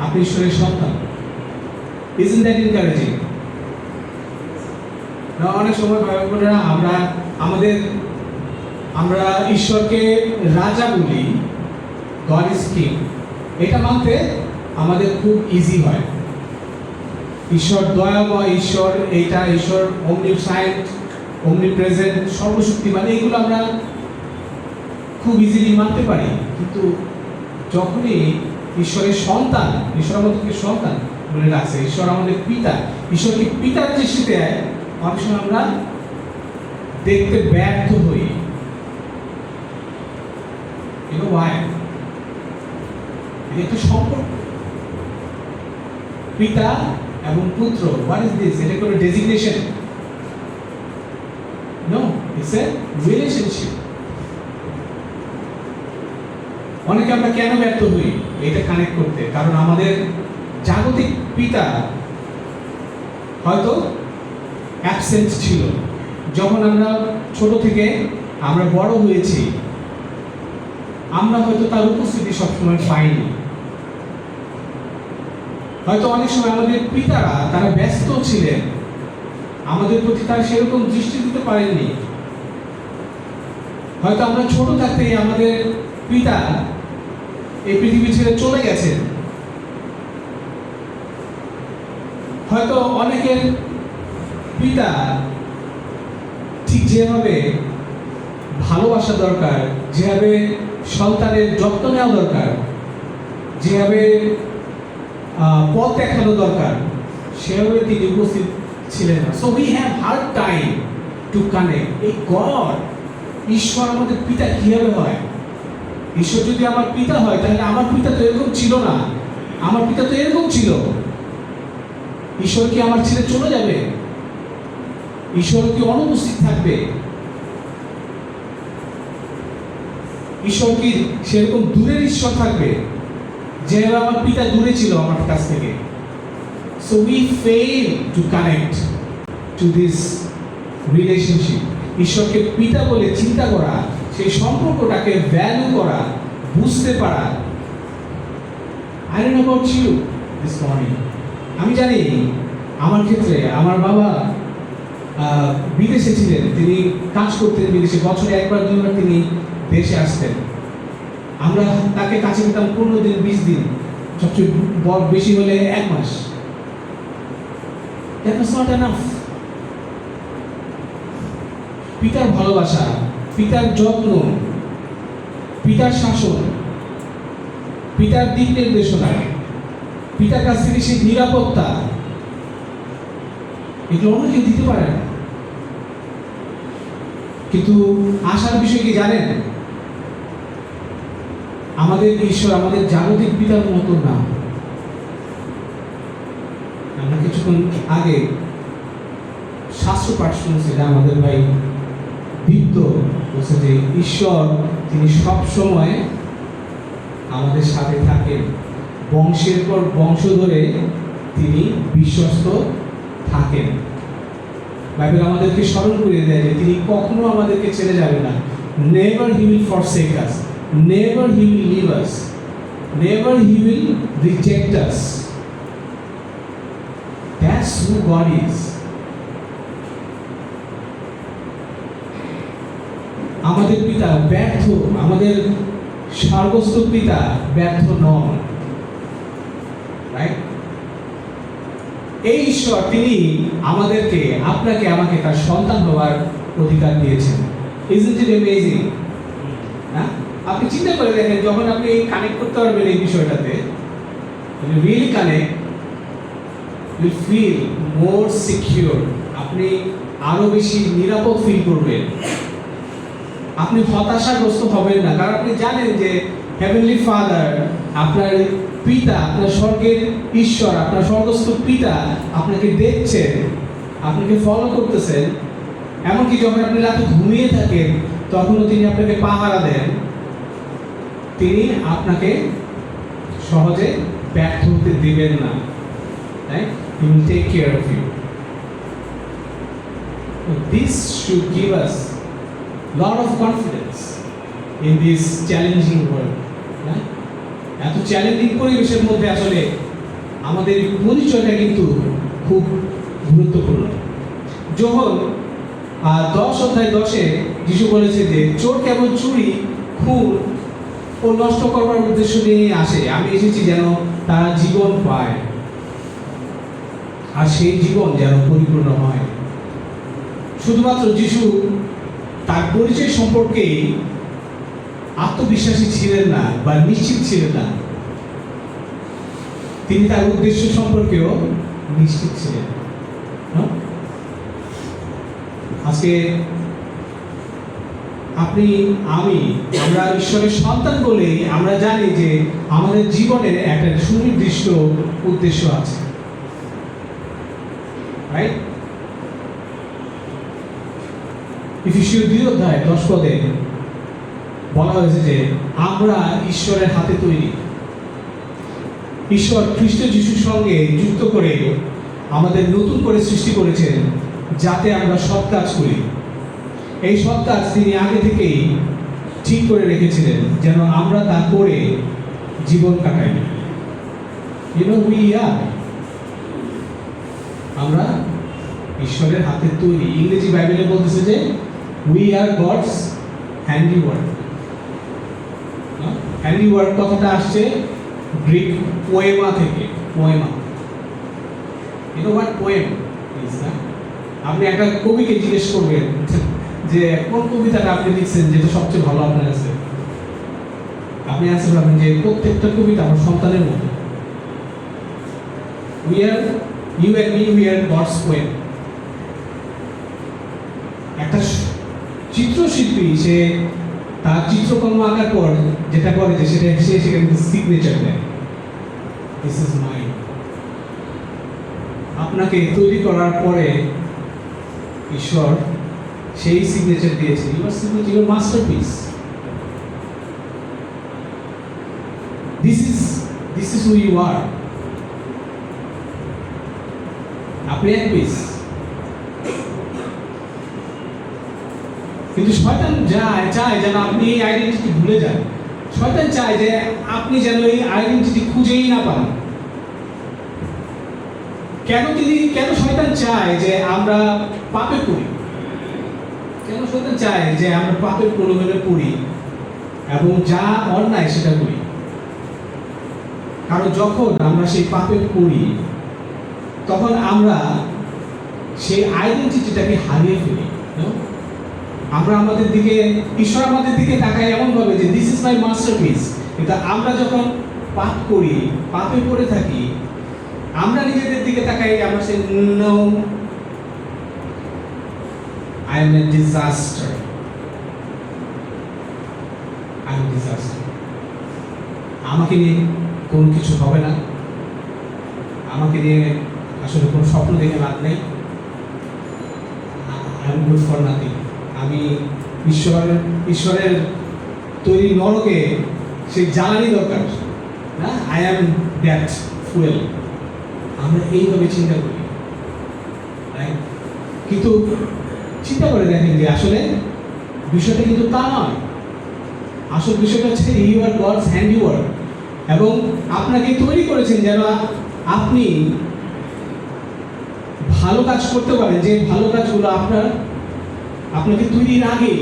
আপনি ঈশ্বরের সন্তান। Isn't that encouraging? না, অনেক সময় ভাবে বোনেরা আমরা ঈশ্বরকে রাজা বলি, গড ইজ কিং, এটা মানতে আমাদের খুব ইজি হয়। ঈশ্বর দয়াময়, ঈশ্বর এইটা, ঈশ্বর omniscient, omnipresent, সর্বশক্তিমান, এইগুলো আমরা খুব ইজিলি মানতে পারি। কিন্তু যখনই ঈশ্বরের সন্তান, ঈশ্বর আমাদেরকে সন্তান বলে রাখছে, ঈশ্বর আমাদের পিতা, ঈশ্বরকে পিতার দৃষ্টিতে অনেক সময় আমরা দেখতে ব্যর্থ হই। এটা সম্পর্ক পিতা এবং পুত্র। What is this? এটা কোনো designation? No, it's a relationship. অনেকে আমরা কেন ব্যর্থ হই এটা কানেক্ট করতে? কারণ আমাদের জাগতিক পিতা হয়তো অ্যাবসেন্ট ছিল। যখন আমরা ছোট থেকে আমরা বড় হয়েছি, আমরা হয়তো তার উপস্থিতি সবসময় পাইনি। হয়তো অনেক সময় আমাদের পিতারা তারা ব্যস্ত ছিলেন, আমাদের প্রতি তারা সেরকম দৃষ্টি দিতে পারেননি। হয়তো আমরা ছোট থাকতেই আমাদের পিতা এই পৃথিবী ছেড়ে চলে গেছেন। হয়তো অনেকের পিতা ঠিক যেভাবে ভালোবাসা দরকার, যেভাবে সন্তানের যত্ন নেওয়া দরকার, যেভাবে পথ দেখানো দরকার, সেভাবে তিনি উপস্থিত ছিলেন না। So we have heard time to connect. এই গড, ঈশ্বর আমাদের পিতা কিভাবে হয়? ঈশ্বর যদি আমার পিতা হয় তাহলে আমার পিতা তো এরকম ছিল না, আমার পিতা তো এরকম ছিল। ঈশ্বর কি আমার ছেড়ে চলে যাবে? ঈশ্বর কি অনুপস্থিত থাকবে? ঈশ্বর কি সেরকম দূরের ঈশ্বর থাকবে যেভাবে আমার পিতা দূরে ছিল আমার কাছ থেকে? So we fail to connect to this relationship. ঈশ্বরকে পিতা বলে চিন্তা করা, সেই সম্পর্কটাকে ভ্যালু করা, বুঝতে পারা। I don't know about you this morning. আমি জানি আমার ক্ষেত্রে আমার বাবা বিদেশে ছিলেন, তিনি কাজ করতেন বিদেশে, বছরে 1-2বার তিনি দেশে আসতেন। আমরা তাকে কাছে পেতাম 15 দিন, 20 দিন, সবচেয়ে বেশি হলে 1 মাস। That was not enough. পিতার ভালোবাসা, পিতার যত্ন, পিতার শাসন, পিতার দিক নির্দেশনা, পিতার কাছ থেকে সেই নিরাপত্তা, এগুলো অন্য কেউ দিতে পারে না। কিন্তু আশার বিষয় কি জানেন? আমাদের ঈশ্বর আমাদের জাগতিক পিতার মতো না। আমরা কিছুক্ষণ আগে শাস্ত্র পাঠ শুনেছিলাম, আমাদের ভাই দীপ্ত বলছে যে ঈশ্বর তিনি সব সময় আমাদের সাথে থাকেন, বংশের পর বংশ ধরে তিনি বিশ্বস্ত থাকেন। বাইবেল আমাদেরকে স্মরণ করে দেয় যে তিনি কখনো আমাদেরকে ছেড়ে যাবেন না। Never he will forsake us, never he will leave us, never he will reject us. That's who God is. আমাদের পিতা ব্যর্থ, আমাদের স্বর্গস্থ পিতা ব্যর্থ নন, রাইট? এই ঈশ্বর তিনি আমাদেরকে, আপনাকে আমাকে তার সন্তান হওয়ার অধিকার দিয়েছেন। Isn't it amazing? হ্যাঁ, আপনি চিন্তা করে দেখেন, যখন আপনি কানেক্ট করতে পারবেন এই বিষয়টাতে, really connect, you feel more secure, আপনি আরো বেশি নিরাপদ ফিল করবেন, আপনি হতাশাগ্রস্ত হবেন না, কারণ আপনি জানেন যে হেভেনলি ফাদার, আপনার পিতা, আপনার স্বর্গের ঈশ্বর, আপনার স্বর্গস্থ পিতা আপনাকে দেখছেন, আপনাকে ফলো করতেছেন। এমনকি যখন আপনি রাতে ঘুমিয়ে থাকেন তখনও তিনি আপনাকে পাহারা দেন, তিনি আপনাকে সহজে ব্যর্থ হতে দিবেন না, তাই He will take care of you. So this should give us lot of confidence in this challenging world. এত চ্যালেঞ্জিং পরিবেশের মধ্যে আসলে আমাদের পরিচয়টা কিন্তু খুব গুরুত্বপূর্ণ। যোহন 10:10 যিশু বলেছে যে চোর কেবল চুরি, খুন ও নষ্ট করবার উদ্দেশ্য নিয়ে আসে, আমি এসেছি যেন তারা জীবন পায়, আর সেই জীবন যেন পরিপূর্ণ হয়। শুধুমাত্র যিশু তার পরিচয় সম্পর্কে আত্মবিশ্বাসী ছিলেন না বা নিশ্চিত ছিলেন না, তিনি তার উদ্দেশ্য সম্পর্কেও নিশ্চিত ছিলেন। আজকে আপনি, আমি, আমরা ঈশ্বরের সন্তান বলেই আমরা জানি যে আমাদের জীবনের একটা সুনির্দিষ্ট উদ্দেশ্য আছে, রাইট? ইফিসীয় 2:10 বলা হয়েছে যে আমরা ঈশ্বরের হাতে তৈরি। ঈশ্বর খ্রিস্ট যিশুর সঙ্গে যুক্ত করে আমাদের নতুন করে সৃষ্টি করেছেন যাতে আমরা সৎ কাজ করি। এই সৎ কাজ তিনি আগে থেকেই ঠিক করে রেখেছিলেন যেন আমরা তা করে জীবন কাটাই। আমরা ঈশ্বরের হাতে তৈরি। ইংরেজি বাইবেলে বলতেছে যে উই আর গডস হ্যান্ডিওয়ার্ক। হ্যান্ডিওয়ার্ক কথাটা আসছে গ্রিক পোয়েমা থেকে। পোয়েমা, you know what poem is that? আপনি একটা কবিকে জিজ্ঞেস করবেন যে কোন কবিতাটা আপনি লিখছেন যেটা সবচেয়ে ভালো আপনার কাছে, আপনি অ্যান্সার পাবেন যে প্রত্যেকটা কবিতা আমার সন্তানের মতো। You and me, we are God's poem. একটা চিত্রশিল্পী সে তার চিত্রকর্ম আঁকার পর যেটা করে যে সেটা সে সেখানে সিগনেচার দেয়, দিস ইজ মাইন। আপনাকে তৈরি করার পরে ঈশ্বর সেই সিগনেচার দিয়েছে, your signature, your masterpiece. This is who you are. আপনি এক পিস। কিন্তু শয়তান চায় যেন আপনি এই আইডেন্টিটি ভুলে যান। শয়তান চায় যে আপনি যেন এই আইডেন্টিটি খুঁজেই না পান। কেন শয়তান চায় যে আমরা পাপে পড়ি? কেন শয়তান চায় যে আমরা পাপের প্রলোভনে পড়ি এবং যা অন্যায় সেটা করি? কারণ যখন আমরা সেই পাপে পড়ি তখন আমরা সেই আইডেন্টিটিটাকে হারিয়ে ফেলি। আমরা আমাদের দিকে, ঈশ্বর আমাদের দিকে তাকায় এমনভাবে যে দিস ইজ মাই মাস্টারপিস। কিন্তু আমরা যখন পাপ করি, পাপে পড়ে থাকি, আমরা নিজেদের দিকে তাকাই, আমরা say no, I am a disaster, I am disaster. আমাকে নিয়ে কোনো কিছু হবে না, আমাকে নিয়ে আসলে কোনো স্বপ্ন দেখে লাভ নেই, I am good for nothing. আমি ঈশ্বরের তৈরি নরকে সেই জ্বালানি দরকার না, আই অ্যাম দ্যাট ফুয়েল। আমরা এইভাবে চিন্তা করি, কিন্তু চিন্তা করে দেখেন যে আসলে বিষয়টা কিন্তু তা নয়। আসল বিষয়টা হচ্ছে ইউ আর গডস হ্যান্ডিওয়ার্ক, এবং আপনাকে তৈরি করেছেন যেন আপনি ভালো কাজ করতে পারেন, যে ভালো কাজগুলো আপনাকে তৈরির আগে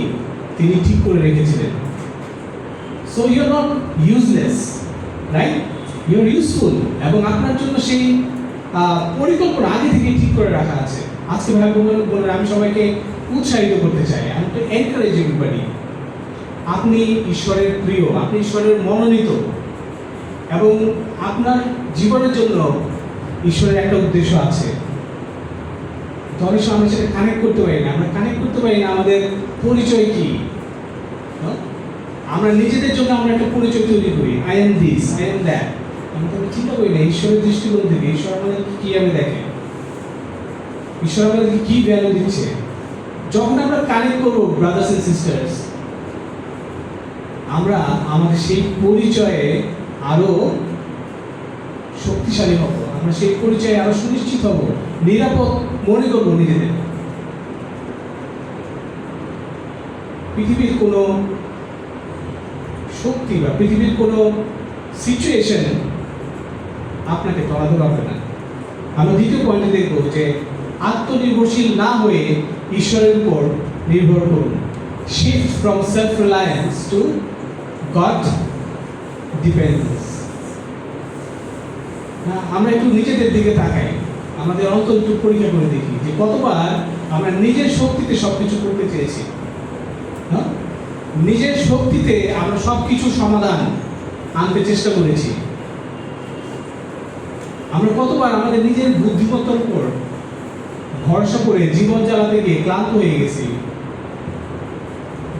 তিনি ঠিক করে রেখেছিলেন। So you are not useless, right? You are useful, এবং আপনার জন্য সেই পরিকল্পনা আগে থেকে ঠিক করে রাখা আছে। আজকে ভাই বোনেরা, আমি সবাইকে উৎসাহিত করতে চাই, আমি তো এনকারেজ এভরিবডি। আপনি ঈশ্বরের প্রিয়, আপনি ঈশ্বরের মনোনীত, এবং আপনার জীবনের জন্য ঈশ্বরের একটা উদ্দেশ্য আছে। অনেক সময় আমরা সেটা কানেক্ট করতে পারি না। আমরা কানেক্ট করতে পারি না আমাদের পরিচয় কি। আমরা নিজেদের জন্য আমরা একটা পরিচয় তৈরি করি, I am this, I am that. আমরা তো চিন্তা করি না ঈশ্বরের দৃষ্টিকোণ থেকে ঈশ্বর আমাদেরকে কীভাবে দেখে, ঈশ্বর আমাদেরকে কী ভ্যালু দিচ্ছে। যখন আমরা কানেক্ট করবো ব্রাদার্স এন্ড সিস্টার্স, আমরা আমাদের সেই পরিচয়ে আরো শক্তিশালী হব, আমরা সেই পরিচয়ে আরো সুনিশ্চিত হব, নিরাপদ মনে করবো নিজেদের। পৃথিবীর কোনো শক্তি বা পৃথিবীর কোনো সিচুয়েশন আপনাকে তলাতে পারবে না। আমরা দ্বিতীয় পয়েন্টে দেখবো যে আত্মনির্ভরশীল না হয়ে ঈশ্বরের উপর নির্ভর করুন। Shift from self reliance two god dependence. আমরা একটু নিজেদের দিকে তাকাই, আমাদের অন্তর একটু পরীক্ষা করে দেখি যে কতবার আমরা নিজের শক্তিতে সবকিছু করতে চেয়েছি। হ্যাঁ, নিজের শক্তিতে আমরা সবকিছু সমাধান আনতে চেষ্টা করেছি। আমরা কতবার আমাদের নিজের বুদ্ধিমত্তার উপর ভরসা করে জীবন চালাতে গিয়ে ক্লান্ত হয়ে গেছি।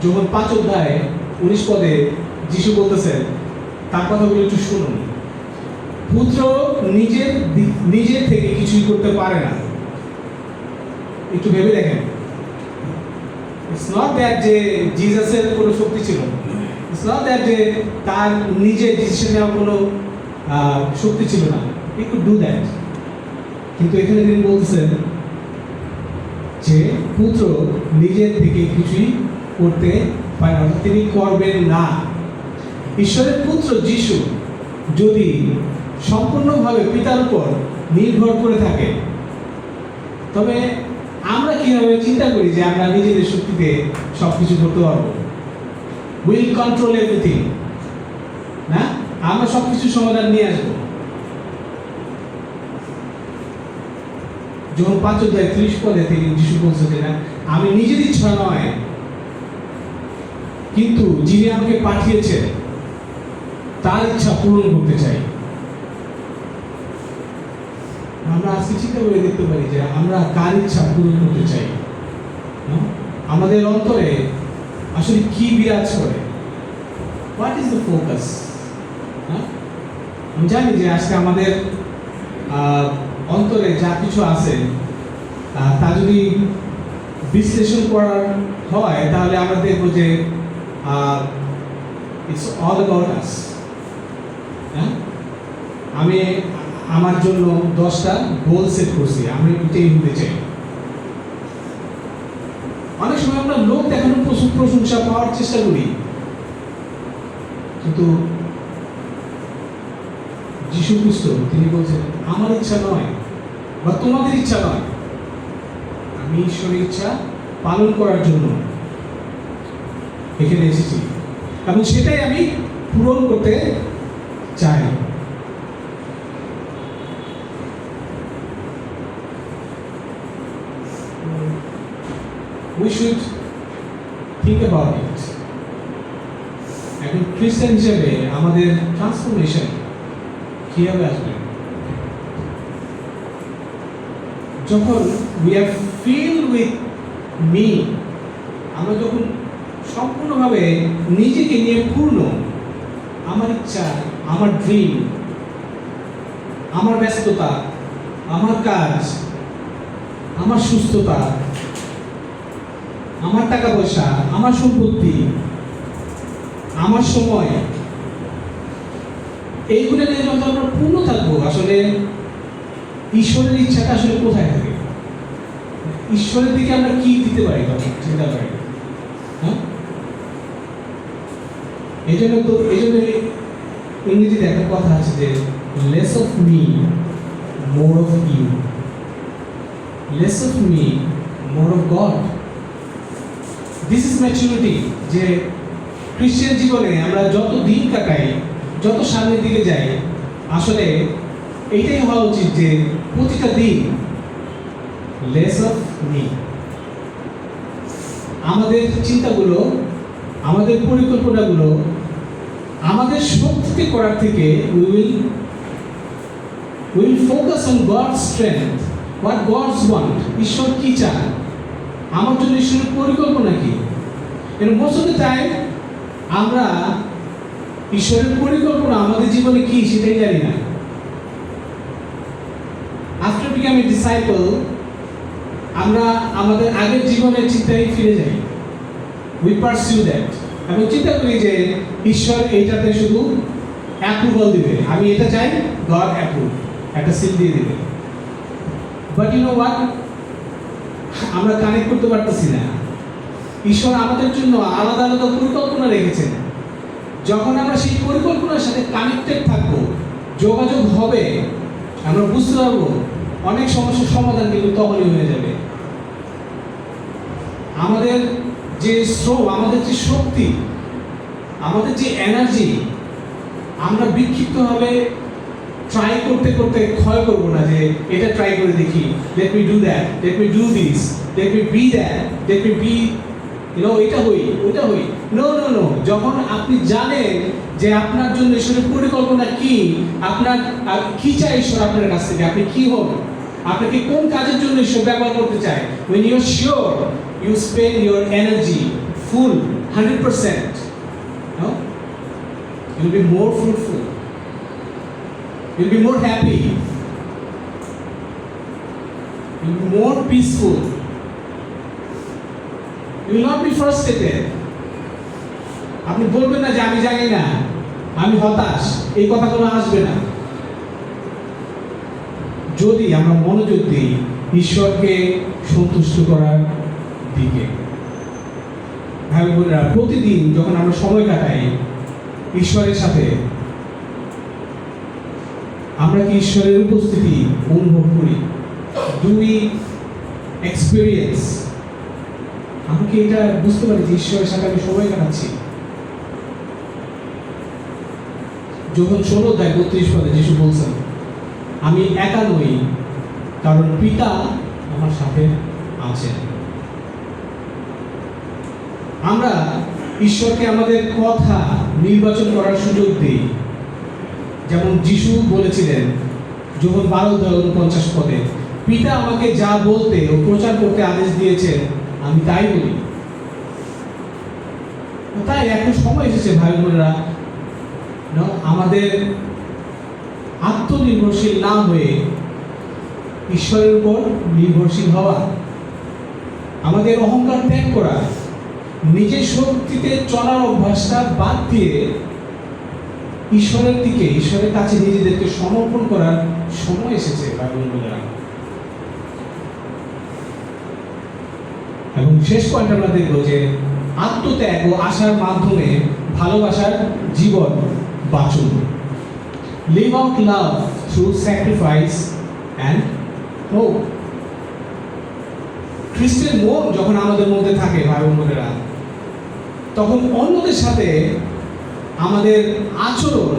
যখন 5 অধ্যায় 19 পদে যিশু বলতেছেন, তার কথাগুলো একটু শুনুন। পুত্র নিজের থেকে কিছুই করতে পারে না। একটু ভেবে দেখেন, ইটস নট দ্যাট যে জিসাসের কোনো শক্তি ছিল, ইটস নট দ্যাট যে তার নিজের ডিসিশন নেওয়ার কোনো শক্তি ছিল না, হি কুড ডু দ্যাট। কিন্তু এখানে তিনি বলতেছেন যে পুত্র নিজের থেকে কিছুই করতে পারে না, তিনি করবেন না। ঈশ্বরের পুত্র যিশু যদি সম্পূর্ণভাবে পিতার উপর নির্ভর করে থাকে, তবে আমরা কিভাবে চিন্তা করি যে আমরা নিজেদের শক্তিতে সবকিছু করতে পারবো, উইল কন্ট্রোল এভরিথিং, না, আমরা সবকিছু সমাধান নিয়ে আসবো। যখন 5 অধ্যায় 30 পদে থেকে যিশু বলছে যে না, আমি নিজের ইচ্ছা নয়, কিন্তু যিনি আমাকে পাঠিয়েছেন তার ইচ্ছা পূরণ করতে চাই। আমরা আজকে চিন্তা করে দেখতে পারি যে আমরা কার ইচ্ছা পূরণ করতে চাই। আমাদের অন্তরে আসলে কি বিরাজ করে, হোয়াট ইজ দ্য ফোকাস। আমি জানি যে আজকে আমাদের অন্তরে যা কিছু আছে তা যদি বিশ্লেষণ করার হয়, তাহলে আমরা দেখবো যে ইটস অল অ্যাবাউট আস। আমি আমার জন্য 10টা গোল সেট করছি, আমি এটাই হতে চাই। অনেক সময় আমরা লোক দেখানোর প্রশংসা পাওয়ার চেষ্টা করি, কিন্তু যিশু খ্রিস্ট তিনি বলছেন আমার ইচ্ছা নয় বা তোমাদের ইচ্ছা নয়, আমি ঈশ্বরের ইচ্ছা পালন করার জন্য এখানে এসেছি, এবং সেটাই আমি পূরণ করতে চাই। We should think about it. এখন খ্রিস্টান হিসেবে আমাদের ট্রান্সফরমেশন কিভাবে আসবে? যখন we are filled with me, আমরা যখন সম্পূর্ণভাবে নিজেকে নিয়ে পূর্ণ, আমার ইচ্ছা, আমার ড্রিম, আমার ব্যস্ততা, আমার কাজ, আমার সুস্থতা, আমার টাকা পয়সা, আমার সম্পত্তি, আমার সময়, এইগুলো নিয়ে যখন আমরা পূর্ণ থাকবো, আসলে ঈশ্বরের ইচ্ছাটা আসলে কোথায় থাকে, ঈশ্বরের দিকে আমরা কি দিতে পারি তখন চিন্তা করি। হ্যাঁ, এই জন্য ইংরেজিতে একটা কথা আছে যে less of me more of you, less of me more of God. This is maturity. যে খ্রিস্টান জীবনে আমরা যত দিন কাটাই, যত সামনের দিকে যাই, আসলে এইটাই হওয়া উচিত যে প্রতিটা দিন লেস অফ মি। আমাদের চিন্তাগুলো, আমাদের পরিকল্পনাগুলো আমাদের শক্তিতে করার থেকে will focus on God's strength, what God's want. ঈশ্বর কি চান, আমার জন্য ঈশ্বরের পরিকল্পনা কি। মোস্ট অফ দ্য টাইম আমরা ঈশ্বরের পরিকল্পনা আমাদের জীবনে কি সেটাই জানি না। আফটার বিকামিং ডিসাইপল আমরা আমাদের আগের জীবনের চিন্তায় ফিরে যাই, উই পারসিউ দ্যাট, এবং চিন্তা করি যে ঈশ্বর এইটাতে শুধু অ্যাপ্রুভাল দিবে, আমি এটা চাই, গড অ্যাপ্রুভ, একটা সিল দিয়ে দিবে। বাট ইউ নো হোয়াট, আমরা কানেক্ট করতে পারতেছি না। ঈশ্বর আমাদের জন্য আলাদা আলাদা পরিকল্পনা রেখেছেন। যখন আমরা সেই পরিকল্পনার সাথে কানেক্টেড থাকবো, যোগাযোগ হবে, আমরা বুঝতে পারবো অনেক সমস্যার সমাধান কিন্তু তখনই হয়ে যাবে। আমাদের যে শ্রম, আমাদের যে শক্তি, আমাদের যে এনার্জি, আমরা বিক্ষিপ্তভাবে ট্রাই করতে করতে ক্ষয় করবো না যে এটা ট্রাই করে দেখি, let me do that, let me do this, let me be that, let me be এটা হই, ওটা হই। নো নো নো, যখন আপনি জানেন যে আপনার জন্য ঈশ্বরের পরিকল্পনা কি, আপনার কি চাই ঈশ্বর আপনার কাছ থেকে, আপনি কি হন, আপনাকে কোন কাজের জন্য ঈশ্বর ব্যবহার করতে চায়, when you are sure you spend your energy full 100%, no, you'll be more fruitful, you'll be more happy, you'll be more peaceful, you will not be frustrated. আপনি বলবেন না যে আমি জানি না, আমি হতাশ, এই কথাগুলো আসবে না। যদি আমরা মনোযোগ দিই ঈশ্বরকে সন্তুষ্ট করার দিকে। ভাই বোনেরা, প্রতিদিন যখন আমরা সময় কাটাই ঈশ্বরের সাথে, আমরা কি ঈশ্বরের উপস্থিতি অনুভব করি? Do we experience? আমরা কি এটা বুঝতে পারি যে ঈশ্বরের সাথে আমি সময় কাটাচ্ছি? যখন 16:32 যিশু বলছেন, আমি একা নই, কারণ পিতা আমার সাথে আছেন। আমরা ঈশ্বরকে আমাদের কথা নির্বাচন করার সুযোগ দিই। যেমন যিশু বলেছিলেন যখন 12:49, পিতা আমাকে যা বলতে ও প্রচার করতে আদেশ দিয়েছেন আমি তাই বলি। তাই এখন সময় এসেছে ভাই বোনেরা, আমাদের আত্মনির্ভরশীল না হয়ে ঈশ্বরের উপর নির্ভরশীল হওয়া, আমাদের অহংকার ত্যাগ করা, নিজের শক্তিতে চলার অভ্যাসটা বাদ দিয়ে ঈশ্বরের দিকে, ঈশ্বরের কাছে নিজেদেরকে সমর্পণ করার সময় এসেছে ভাই বোনেরা। এবং শেষ পয়েন্ট আমরা দেখব যে আত্মত্যাগ ও আশার মাধ্যমে ভালোবাসার জীবন বাঁচুন। Live out love through sacrifice and hope. খ্রিস্টের মন যখন আমাদের মধ্যে থাকে ভাই বোনেরা, তখন অন্যদের সাথে আমাদের আচরণ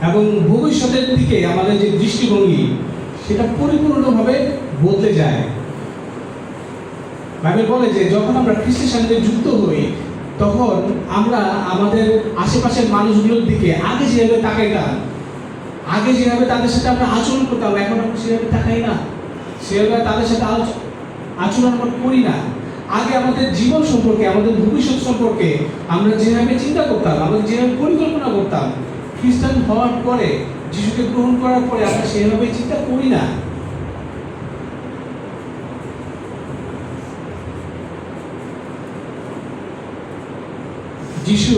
এবং ভবিষ্যতের দিকে আমাদের যে দৃষ্টিভঙ্গি, সেটা পরিপূর্ণভাবে বদলে যায়। বাইবেল বলে যে যখন আমরা খ্রিস্টের সাথে যুক্ত হই, তখন আমরা আমাদের আশেপাশের মানুষগুলোর দিকে আগে যেভাবে তাকাইতাম, আগে যেভাবে তাদের সাথে আমরা আচরণ করতাম, এখন আমরা সেভাবে তাকাই না, সেভাবে তাদের সাথে আচরণ আমরা করি না। আগে আমাদের জীবন সম্পর্কে, আমাদের ভবিষ্যৎ সম্পর্কে আমরা যেভাবে চিন্তা করতাম, আমরা যেভাবে পরিকল্পনা করতাম, খ্রিস্টান হওয়ার পরে, যিশুকে গ্রহণ করার পরে আমরা সেভাবে চিন্তা করি না। যিশু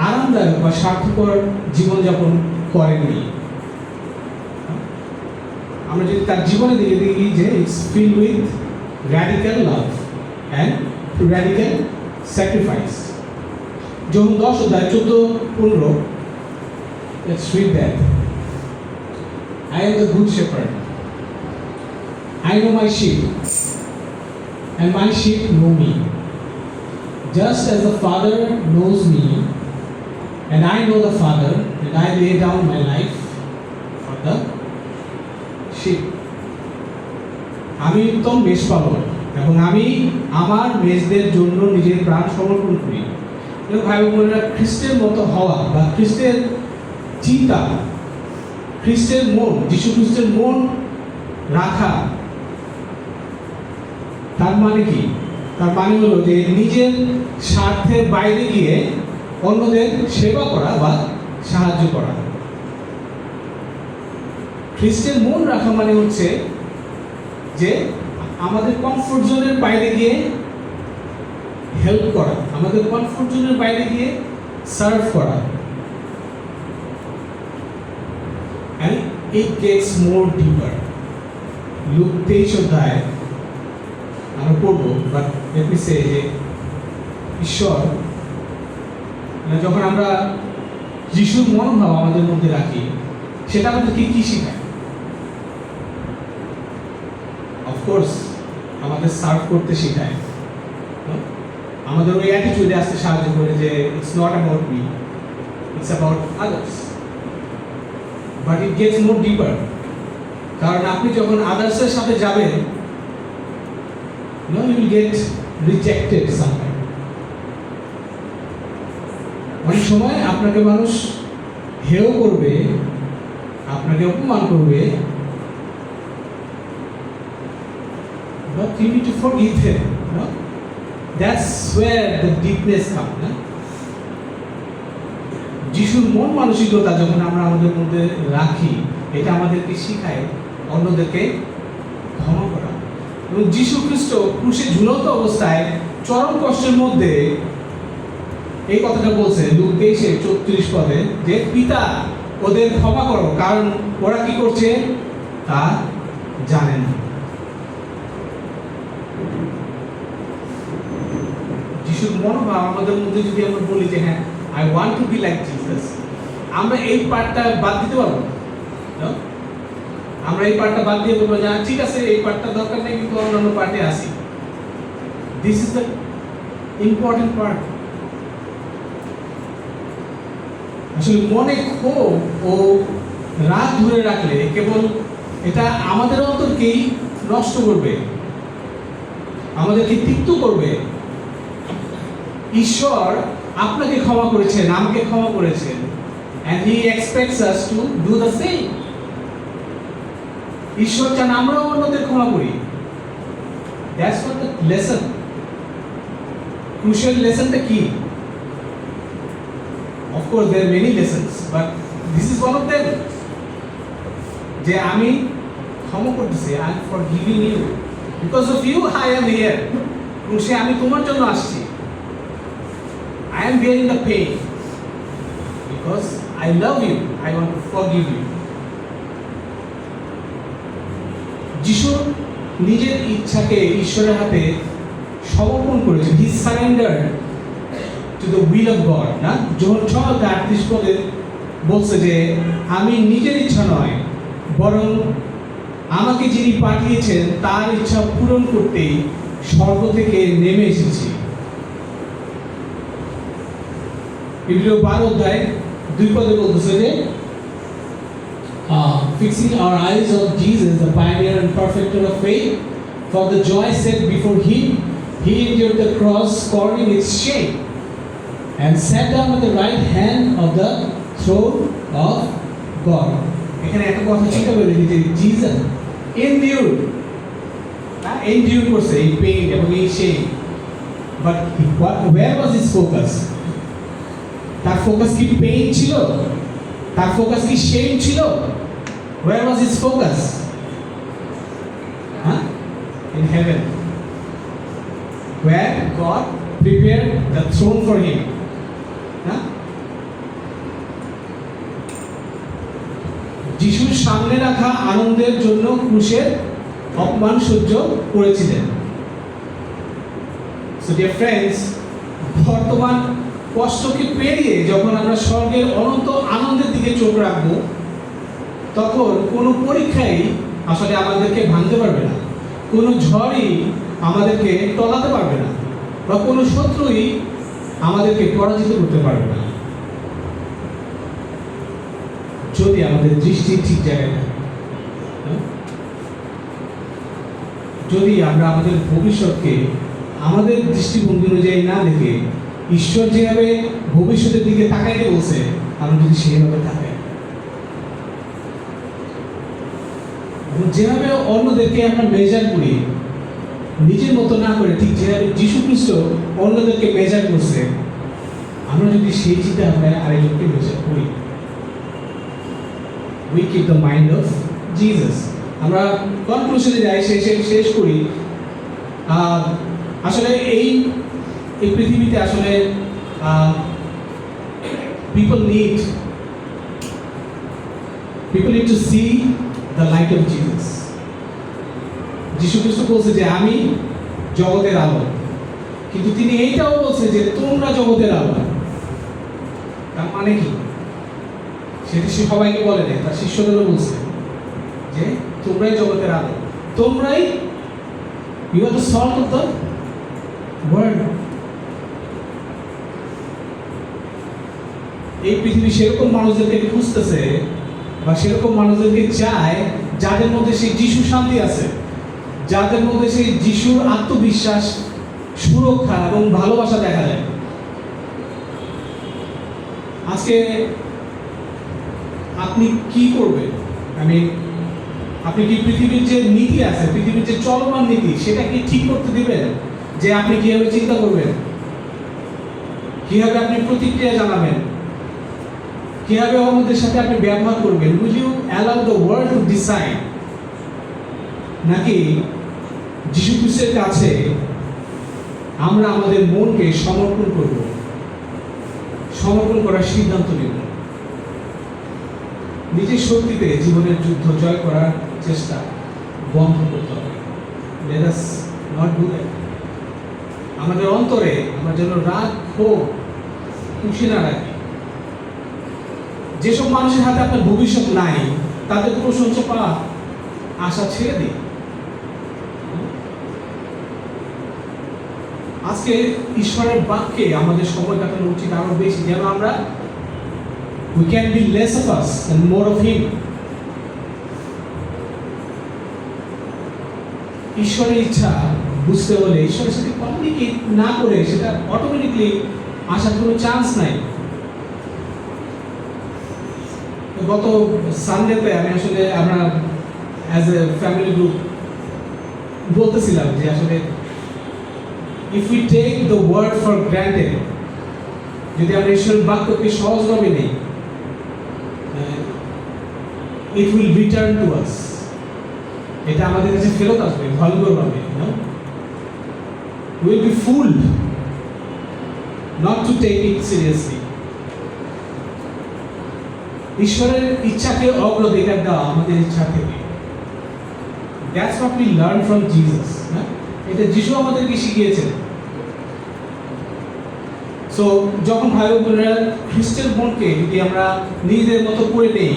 আরামদায়ক বা স্বার্থপর জীবনযাপন করেননি। আমরা যদি তার জীবনে দিকে দেখি যে it's filled with radical love and radical sacrifice. Johan 10:14-15, let's read that. I am the good shepherd. I know my sheep, and my sheep know me, Just as the Father knows me, and I know the Father, and I lay down my life for the sheep. আমি উত্তম মেষপালক এবং আমি আমার মেষদের জন্য নিজের প্রাণ সমর্পণ করি। এবং ভাই বোনেরা, খ্রিস্টের মতো হওয়া বা খ্রিস্টের চিন্তা, খ্রিস্টের মন, যীশু খ্রিস্টের মন রাখা, তার মানে কি? তার মানে হলো যে নিজের স্বার্থের বাইরে গিয়ে অন্যদের সেবা করা বা সাহায্য করা। খ্রিস্টের মন রাখা মানে হচ্ছে যে আমাদের কমফোর্ট জোনের বাইরে গিয়ে হেল্প করা, আমাদের কমফোর্ট জোনের বাইরে গিয়ে সার্ভ করা। And it gets more deeper. Look 23 অধ্যায় আমরা পড়বো, বাট লেট মি সে যে ঈশ্বর যখন আমরা যিশুর মনোভাব আমাদের মধ্যে রাখি, সেটা আমাদেরকে কি শেখায়? অফকোর্স আমাদের সার্ভ করতে শেখায়, আমাদের ওই অ্যাটিটিউডে আসতে সাহায্য করে যে it's not about me, it's about others. But it gets more deeper, কারণ আপনি যখন আদার্সের সাথে যাবেন, you will get rejected sometimes. অনেক সময় আপনাকে মানুষ হেয় করবে, আপনাকে অপমান করবে, but you need to forgive them. That's where the deepness comes. যিশুর মন মানসিকতা যখন আমরা আমাদের মধ্যে রাখি, এটা আমাদেরকে শেখায় অন্যদেরকে ক্ষমা করা। এবং যীশু খ্রিস্ট ক্রুশে ঝুলন্ত অবস্থায় চরম কষ্টের মধ্যে এই কথাটা বলছে লুক 23:34 পদে, যে পিতা ওদের ক্ষমা করো, কারণ ওরা কি করছে তা জানে না। যিশুর মনোভাব আমাদের মধ্যে যদি আমরা বলি যে হ্যাঁ, I want to be like Jesus, আমরা এই পার্টটা বাদ দিতে পারবো না? আমরা এই পার্টটা বাদ দিয়ে বলবো যে ঠিক আছে, এই পার্টটা দরকার নেই, কিন্তু অন্যান্য পার্টে আসি। This is the important part. আসলে মনে ক্ষোভ ও রাগ ধরে রাখলে কেবল এটা আমাদের অন্তরকেই নষ্ট করবে, আমাদেরকে তিক্ত করবে। ঈশ্বর আপনাকে ক্ষমা করেছেন, আমাকে ক্ষমা করেছেন, and he expects us to do the same. ঈশ্বর চান আমরাও অন্যদের ক্ষমা করি। That's what the lesson. Crucial লেসনটা কি? Of course there are many lessons, but this is one of them. যে আমি ক্ষমা করতেছি, I am forgiving you. Because of you I am here. ক্রুশে আমি তোমার জন্য আসছি। I am bearing the pain because I love you. I want to forgive you. যিশু নিজের ইচ্ছাকে ঈশ্বরের হাতে সমর্পণ করেছেন। He surrendered to the will of God. না, যোহন 6:38 পদে বলছে যে আমি নিজের ইচ্ছা নয়, বরং আমাকে যিনি পাঠিয়েছেন তার ইচ্ছা পূরণ করতেই স্বর্গ থেকে নেমে এসেছি। ইব্রিয় 12:2 পদে বলতেছে যে fixing our eyes on Jesus, the pioneer and perfecter of faith, for the joy set before him, he endured the cross, scorning its shame, and sat down at the right hand of the throne of God. এখানে একটা কথা চিন্তা করে দেখি যে Jesus endured, endure করছে এই pain এবং এই shame, but where was his focus? তার ফোকাস কি পেইন ছিল? তার ফোকাস কি shame ছিল? Where was his focus? In heaven, where God prepared the throne for him. যিশুর সামনে রাখা আনন্দের জন্য ক্রুশের অপমান সহ্য করেছিলেন। So dear friends, বর্তমান কষ্টকে পেরিয়ে যখন আমরা স্বর্গের অনন্ত আনন্দের দিকে চোখ রাখবো, তখন কোনো পরীক্ষাই আসলে আমাদেরকে ভাঙতে পারবে না, কোনো ঝড়ই আমাদেরকে টলাতে পারবে না। বা কোনো শত্রুই আমাদেরকে পরাজিত করতে পারবে না, যদি আমাদের দৃষ্টি ঠিক জায়গায় থাকে। যদি আমরা আমাদের ভবিষ্যৎকে আমাদের দৃষ্টিভঙ্গি অনুযায়ী না দেখে ঈশ্বর যেভাবে ভবিষ্যতের দিকে তাকাইতে বলছে, আমরা যদি সেইভাবে তাকাই, যেভাবে অন্যদেরকে আমরা মেজার করি নিজের মতো না করে, ঠিক যেভাবে যীশু খ্রিস্ট অন্যদেরকে মেজার করছে, আমরা যদি সেই চিন্তা আমরা আরেকজনকে মেজার করি, we keep the mind of Jesus. আমরা কনক্লুশনে যাই, শেষ করি। আসলে এই পৃথিবীতে আসলে people need to see the light of Jesus. যীশু খ্রিস্ট বলছে যে আমি জগতের আলো, কিন্তু তিনি এইটাও বলছে যে তোমরা জগতের আলো। তার মানে কি? সেটি সে সবাইকে বলে নাই, তার শিষ্যদেরও বলছে যে তোমরাই জগতের আলো, তোমরাই, you are the salt of the world. এই পৃথিবী সেরকম মানুষদেরকে খুঁজতেছে বা সেরকম মানুষদেরকে চায় যাদের মধ্যে সেই যিশু শান্তি আছে, যাদের মধ্যে সেই যিশুর আত্মবিশ্বাস, সুরক্ষা এবং ভালোবাসা দেখা যায়। আজকে আপনি কি করবেন? আপনি কি পৃথিবীর যে নীতি আছে, পৃথিবীর যে চলমান নীতি, সেটা কি ঠিক করতে দিবেন? যে আপনি কিভাবে চিন্তা করবেন, কিভাবে আপনি প্রতিক্রিয়া জানাবেন, কিভাবে অন্যদের সাথে আপনি ব্যবহার করবেন? Will you allow the world to decide, নাকি যীশু খ্রিস্টের কাছে আমরা আমাদের মনকে সমর্পণ করব, সমর্পণ করার সিদ্ধান্ত নেব? নিজের শক্তিতে জীবনের যুদ্ধ জয় করার চেষ্টা বন্ধ করতে হবে। Let us not do that. আমাদের অন্তরে আমরা যেন রাগ, ক্ষোভ, খুশি না রাখি। যেসব মানুষের হাতে আপনার ভবিষ্যৎ নাই, তাদের প্রশংসা পাওয়া আশা ছেড়ে দিই। আজকে ঈশ্বরের বাক্যে আমাদের সময় কাটানো উচিত আরো বেশি, যেন আমরা we can be less of us and more of him. ঈশ্বরের ইচ্ছা বুঝতে হলে ঈশ্বরের সাথে কমিউনিকেট না করে সেটা অটোমেটিকলি আসার কোনো চান্স নাই। গত সানডেতে আমি আসলে আমরা অ্যাজ এ ফ্যামিলি গ্রুপ বলতেছিলাম যে আসলে if we take the word for granted, যদি আমরা ঈশ্বরের বাক্যকে সহজভাবে নেই, it will return to us. এটা আমাদের কাছে ফেরত আসবে ভয়ঙ্করভাবে। We will be fooled not to take it seriously. ঈশ্বরের ইচ্ছাকে অগ্রাধিকার দেওয়া আমাদের ইচ্ছা থেকে, that's what we learn from Jesus. এটা যিশু আমাদেরকে শিখিয়েছেন। সো যখন ভাই বোনেরা খ্রিস্টের মনকে যদি আমরা নিজেদের মতো করে নেই,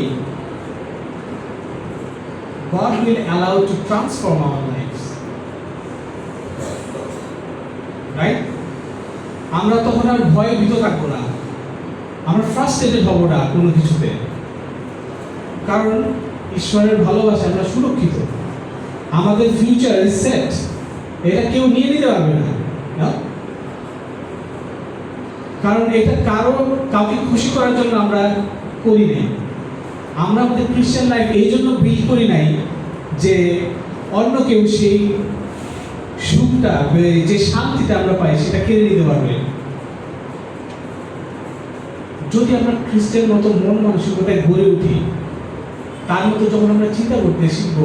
God will allow to transform our lives. Right? আমরা তখন আর ভয়ে ভীত থাকবো না, আমরা ফ্রাস্ট্রেটেড হব না কোনো কিছুতে, কারণ ঈশ্বরের ভালোবাসা আমরা সুরক্ষিত, আমাদের ফিউচার ইজ সেট, এটা কেউ নিয়ে নিতে পারবে না। কারণ এটা কাউকে খুশি করার জন্য আমরা করি নাই। আমরা আমাদের খ্রিস্টান লাইফ এই জন্য বিল্ড করি নাই যে অন্য কেউ সেই সুখটা, যে শান্তিটা আমরা পাই সেটা কেড়ে নিতে পারবে। যদি আমরা খ্রিস্টের মতো মন মানসিকতায় গড়ে উঠি, তার মতো যখন আমরা চিন্তা করতে শিখবো,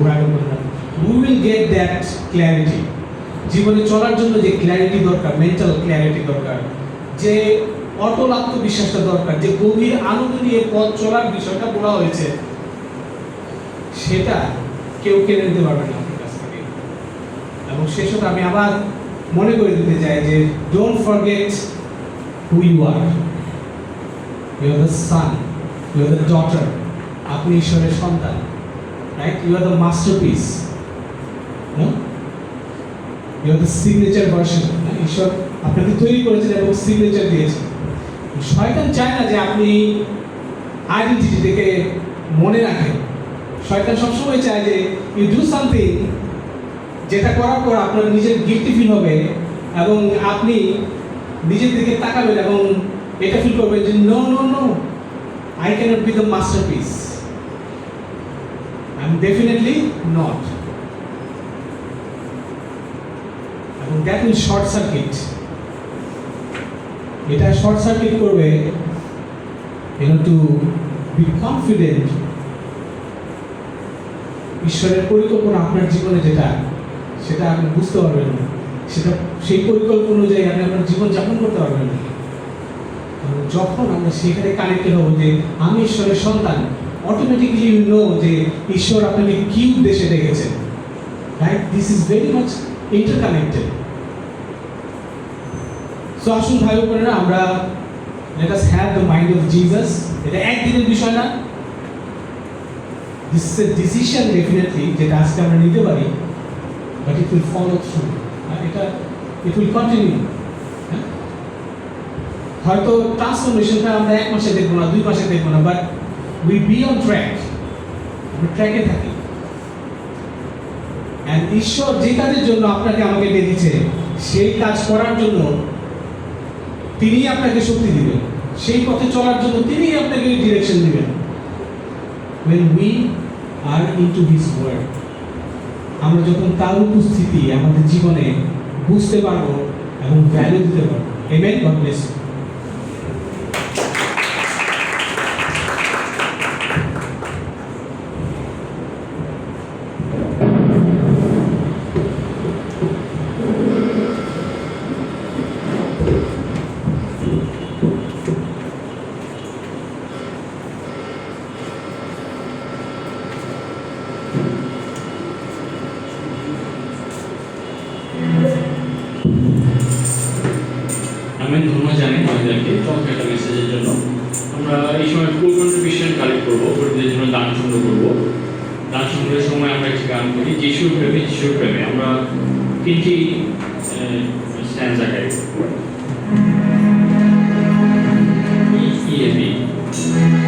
we will get that clarity. জীবনে চলার জন্য যে ক্ল্যারিটি দরকার, মেন্টাল ক্ল্যারিটি দরকার, যে অটল আত্মবিশ্বাসটা দরকার, যে গভীর আনন্দ নিয়ে পথ চলার বিষয়টা বলা হয়েছে, সেটা কেউ কেড়ে নিতে পারবে না আপনার কাছ থেকে। এবং শেষত আমি আবার মনে করে দিতে চাই যে don't forget who you are. You are the son, you are the daughter, আপনি ঈশ্বরের সন্তান, right? You are the masterpiece, you are the signature version. ঈশ্বর আপনাকে তৈরি করেছেন এবং সিগনেচার দিয়েছেন। শয়তান চায় না যে আপনি আইডেন্টিটি থেকে মনে রাখেন। শয়তান সবসময় চায় যে ইউ ডু সামথিং যেটা করার পর আপনার নিজের গিল্টি ফিল হবে এবং আপনি নিজের দিকে তাকাবেন এবং এটা ফিল করবেন যে no no no, I cannot be the masterpiece. I'm definitely not. And that will short circuit. এটা শর্ট সার্কিট করবে to be confident ঈশ্বরের পরিকল্পনা আপনার জীবনে যেটা সেটা আপনি বুঝতে পারবেন না, সেটা সেই পরিকল্পনা অনুযায়ী আপনি আপনার জীবন যাপন করতে পারবেন না। যখন আমরা সেখানে কানেক্টেড হব যে আমি ঈশ্বরের সন্তান, অটোমেটিকলি ইউ নো যে ঈশ্বর আপনাকে কি উদ্দেশ্যে রেখেছেন, right? This is very much interconnected. So আসুন ভাই বোনেরা, আমরা let us have the mind of Jesus. এটা একদিনের বিষয় না, this is a decision definitely যেটা আজকে আমরা নিতে পারি, but it will follow through. এটা ইট উইল কন্টিনিউ। হয়তো ট্রান্সফরমেশনটা আমরা 1 মাসে দেখবো না, 2 মাসে দেখবো না, but we be on track, আমরা ট্র্যাকে থাকি। এন্ড ঈশ্বর যে কাজের জন্য আপনাকে আমাকে ডেকেছে সেই কাজ করার জন্য তিনি আপনাকে শক্তি দিবেন, সেই পথে চলার জন্য তিনি আপনাকে ডিরেকশন দিবেন। when we are into his word, আমরা যখন তার উপস্থিতি আমাদের জীবনে বুঝতে পারবো এবং ভ্যালু দিতে পারবো। আমেন। God bless you. আমি ধন্যবাদ জানাই আমাদেরকে চমৎকার একটা মেসেজের জন্য। আমরা এই সময় ফুল কন্ট্রিবিউশন কালেক্ট করবো, গরিবদের জন্য দান সংগ্রহ করবো। দান সংগ্রহের সময় আমরা একটি গান করি, যিশুর প্রেমে যিশুর প্রেমে। আমরা 3টি স্ট্যান্জা গাই। EAB Thank you.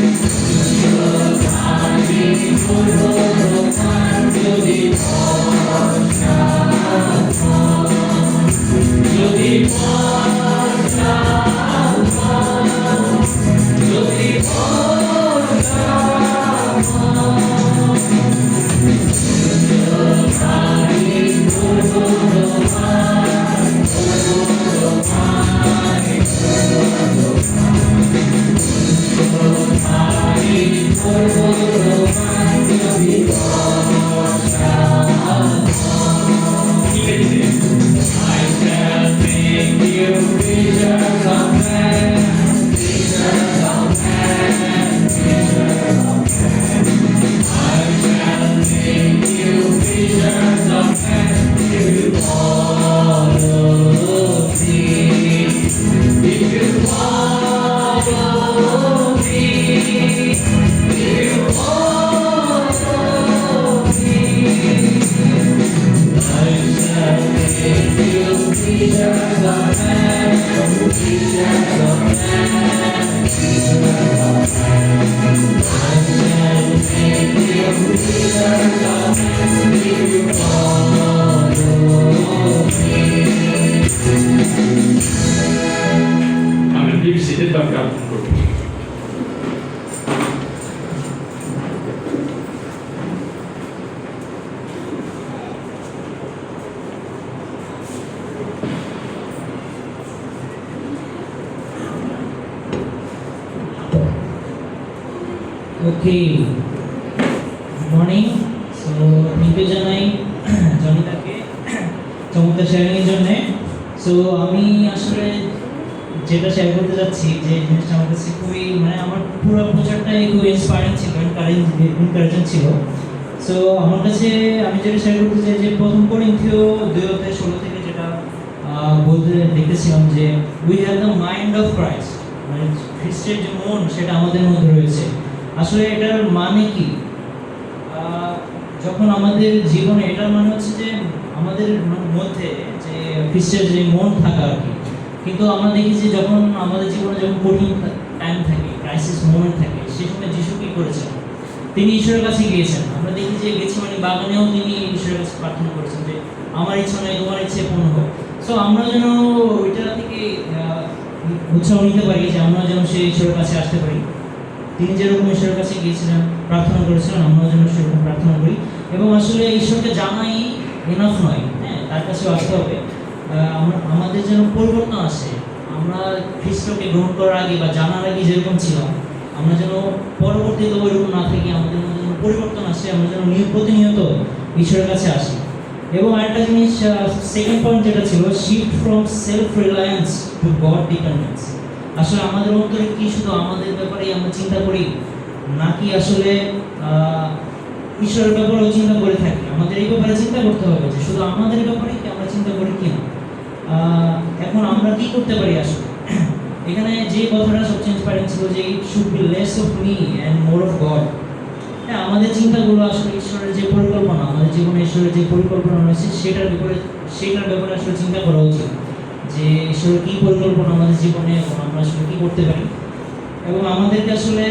ঠিক আছে। আমি বিবিসিতে দরকার করব। ওকে মর্নিং সো থ্যাংক ইউ জানাই জনিতাকে চমৎকার শেয়ারিংয়ের জন্যে। সো আমি আসলে যেটা শেয়ার করতে যাচ্ছি যে জিনিসটা আমার কাছে খুবই মানে আমার পুরো প্রচারটাই খুব ইন্সপায়ারিং ছিল, এনকারেজিং ছিল। সো আমার কাছে আমি যেটা শেয়ার করতে চাই যে প্রথম করিন্থীয় 2:16 থেকে যেটা বলতে দেখতেছিলাম যে we have the mind of Christ, মানে খ্রিস্টের যে মন সেটা আমাদের মধ্যে রয়েছে। আসলে এটার মানে কি? যখন আমাদের জীবনে এটার মানে হচ্ছে যে আমাদের মধ্যে যে খ্রিস্টের যে মন থাকা আর কি। কিন্তু আমরা দেখি যে যখন আমাদের জীবনে যখন কঠিন টাইম থাকে, ক্রাইসিস মোমেন্ট থাকে, সেই সময় যিশু কি করেছেন? তিনি ঈশ্বরের কাছে গিয়েছেন। আমরা দেখি যে গেতসেমানি বাগানেও তিনি ঈশ্বরের কাছে প্রার্থনা করেছেন যে আমার ইচ্ছা নয় তোমার ইচ্ছে পূর্ণ হোক। সো আমরা যেন ওইটা থেকে উৎসাহ নিতে পারি যে আমরা যেন সেই ঈশ্বরের কাছে আসতে পারি। তিনি যেরকম ঈশ্বরের কাছে গিয়েছিলেন, প্রার্থনা করেছিলেন, আমরাও যেন সেরকম প্রার্থনা করি। এবং আসলে ঈশ্বরকে জানাই এনাফ নয়, হ্যাঁ, তার কাছেও আসতে হবে। আমাদের যেন পরিবর্তন আসে। আমরা খ্রিস্টকে গ্রহণ করার আগে বা জানার আগে যেরকম ছিলাম, আমরা যেন পরবর্তীতে ওইরকম না থাকি, আমাদের মধ্যে যেন পরিবর্তন আসে, আমরা যেন প্রতিনিয়ত ঈশ্বরের কাছে আসি। এবং আরেকটা জিনিস, সেকেন্ড পয়েন্ট যেটা ছিল, shift from self reliance two god dependence. আসলে আমাদের অন্তরে কি শুধু আমাদের ব্যাপারেই আমরা চিন্তা করি, নাকি আসলে ঈশ্বরের ব্যাপারেও চিন্তা করে থাকি? আমাদের এই ব্যাপারে চিন্তা করতে হবে যে শুধু আমাদের ব্যাপারেই কি আমরা চিন্তা করি কিনা। এখন আমরা কি করতে পারি আসলে? এখানে যে কথাটা সবচেয়ে ইন্সপায়ারিং ছিল যে it should be less of me and more of god. হ্যাঁ, আমাদের চিন্তাগুলো আসলে ঈশ্বরের যে পরিকল্পনা, আমাদের জীবনে ঈশ্বরের যে পরিকল্পনা রয়েছে সেটার ব্যাপারে আসলে চিন্তা করা উচিত যে ঈশ্বরের কী পরিকল্পনা আমাদের জীবনে এবং আমরা আসলে কী করতে পারি। এবং আমাদেরকে আসলে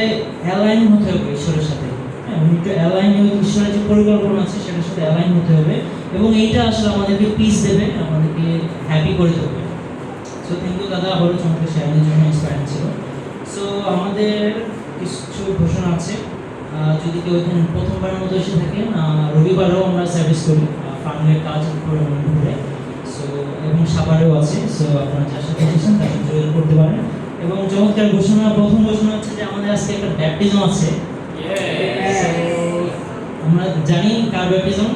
অ্যালাইন হতে হবে ঈশ্বরের সাথে। হ্যাঁ, একটু অ্যালাইন হয়ে ঈশ্বরের যে পরিকল্পনা আছে সেটার সাথে অ্যালাইন হতে হবে। এবং এইটা আসলে আমাদেরকে পিস দেবে, আমাদেরকে হ্যাপি করে দেবে। সো থ্যাংক ইউ দাদা, আবারও চমৎকার শেয়ারিংয়ের জন্য ইন্সপায়ারিং ছিল। সো আমাদের কিছু ঘোষণা আছে। যদি কেউ এখানে প্রথমবারের মতো এসে থাকেন, রবিবারেও আমরা সার্ভিস করি ফার্মের কাজ করে। সো এবং সাপারেও আছে। সো আপনারা যার সাথে এসেছেন তার সাথে যোগাযোগ করতে পারেন। এবং চমৎকার ঘোষণা, প্রথম ঘোষণা হচ্ছে যে আমাদের আজকে একটা ব্যাপটিজম আছে। আমরা জানি কার ব্যাপটিজম।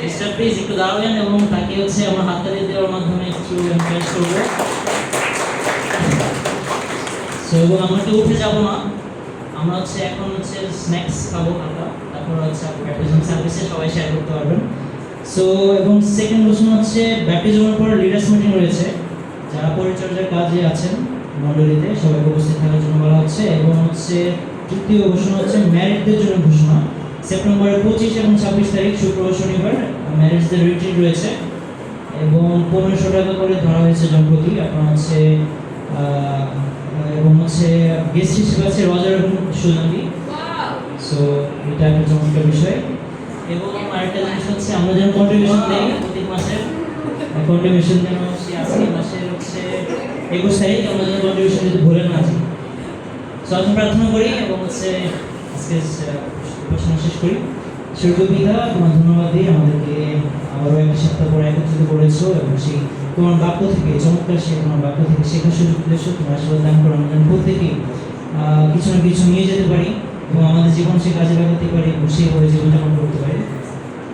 মিস্টার প্লিজ একটু দাঁড়াবেন এবং তাকে হচ্ছে আমরা হাততালি দেওয়ার মাধ্যমে একটু এনকারেজ করবো। সো এবং আমরা কেউ উঠে যাবো না, আমরা হচ্ছে এখন হচ্ছে স্ন্যাক্স খাবো হালকা, তারপর হচ্ছে ব্যাপটিজম সার্ভিসে সবাই শেয়ার করতে পারবেন। সো এবং সেকেন্ড ঘোষণা হচ্ছে ব্যাপটিজমের পরে লিডার্স মিটিং রয়েছে। যারা পরিচর্যার কাজে আছেন মণ্ডলীতে সবাইকে উপস্থিত থাকার জন্য বলা হচ্ছে। এবং হচ্ছে তৃতীয় ঘোষণা হচ্ছে ম্যারিডদের জন্য ঘোষণা। সেপ্টেম্বরের 25 এবং 26 তারিখ শুক্রবার শনিবার ম্যারেজদের রিট্রিট রয়েছে এবং 1500 টাকা করে ধরা হয়েছে জনপ্রতি। আপনারা হচ্ছে এবং হচ্ছে গেস্ট হিসেবে আছে রজার এবং সুজনদি। সো এটা একটা চমৎকার বিষয়। এবং আরেকটা জিনিস হচ্ছে আমরা যেন কন্ট্রিবিউশন দিই প্রত্যেক মাসের, কন্ট্রিবিউশন যেন সে আজকে মাসের হচ্ছে 21 তারিখ আমরা যেন কন্ট্রিবিউশন দিতে ভুলে না যাই। সো আমি প্রার্থনা করি এবং হচ্ছে আজকে প্রশ্ন শেষ করি। স্বর্গপিতা, তোমার ধন্যবাদ দিই আমাদেরকে আবারও একটা সপ্তাহ পরে একত্রিত করেছো এবং সেই তোমার বাক্য থেকে চমৎকার সে তোমার বাক্য থেকে শেখার সুযোগ দিয়েছো। তোমার আশীর্বাদ দান করো আমরা যেন প্রত্যেকেই কিছু না কিছু নিয়ে যেতে পারি এবং আমাদের জীবন সে কাজে লাগাতে পারি এবং সেইভাবে জীবনযাপন করতে পারি।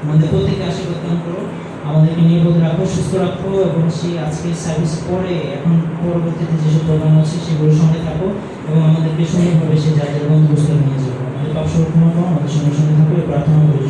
আমাদের প্রত্যেকে আশীর্বাদ দান করো, আমাদেরকে নিরাপদ রাখো, সুস্থ রাখো এবং সেই আজকে সার্ভিস পরে এখন পরবর্তীতে যেসব প্রোগ্রাম আছে সেগুলোর সঙ্গে থাকো এবং আমাদেরকে সুন্দরভাবে সে জায়গার বন্দোবস্ত নিয়ে যাবো। আমাদের পাপ সর্বক্ষমা করো, আমাদের সঙ্গে সঙ্গে থাকো, এই প্রার্থনা করে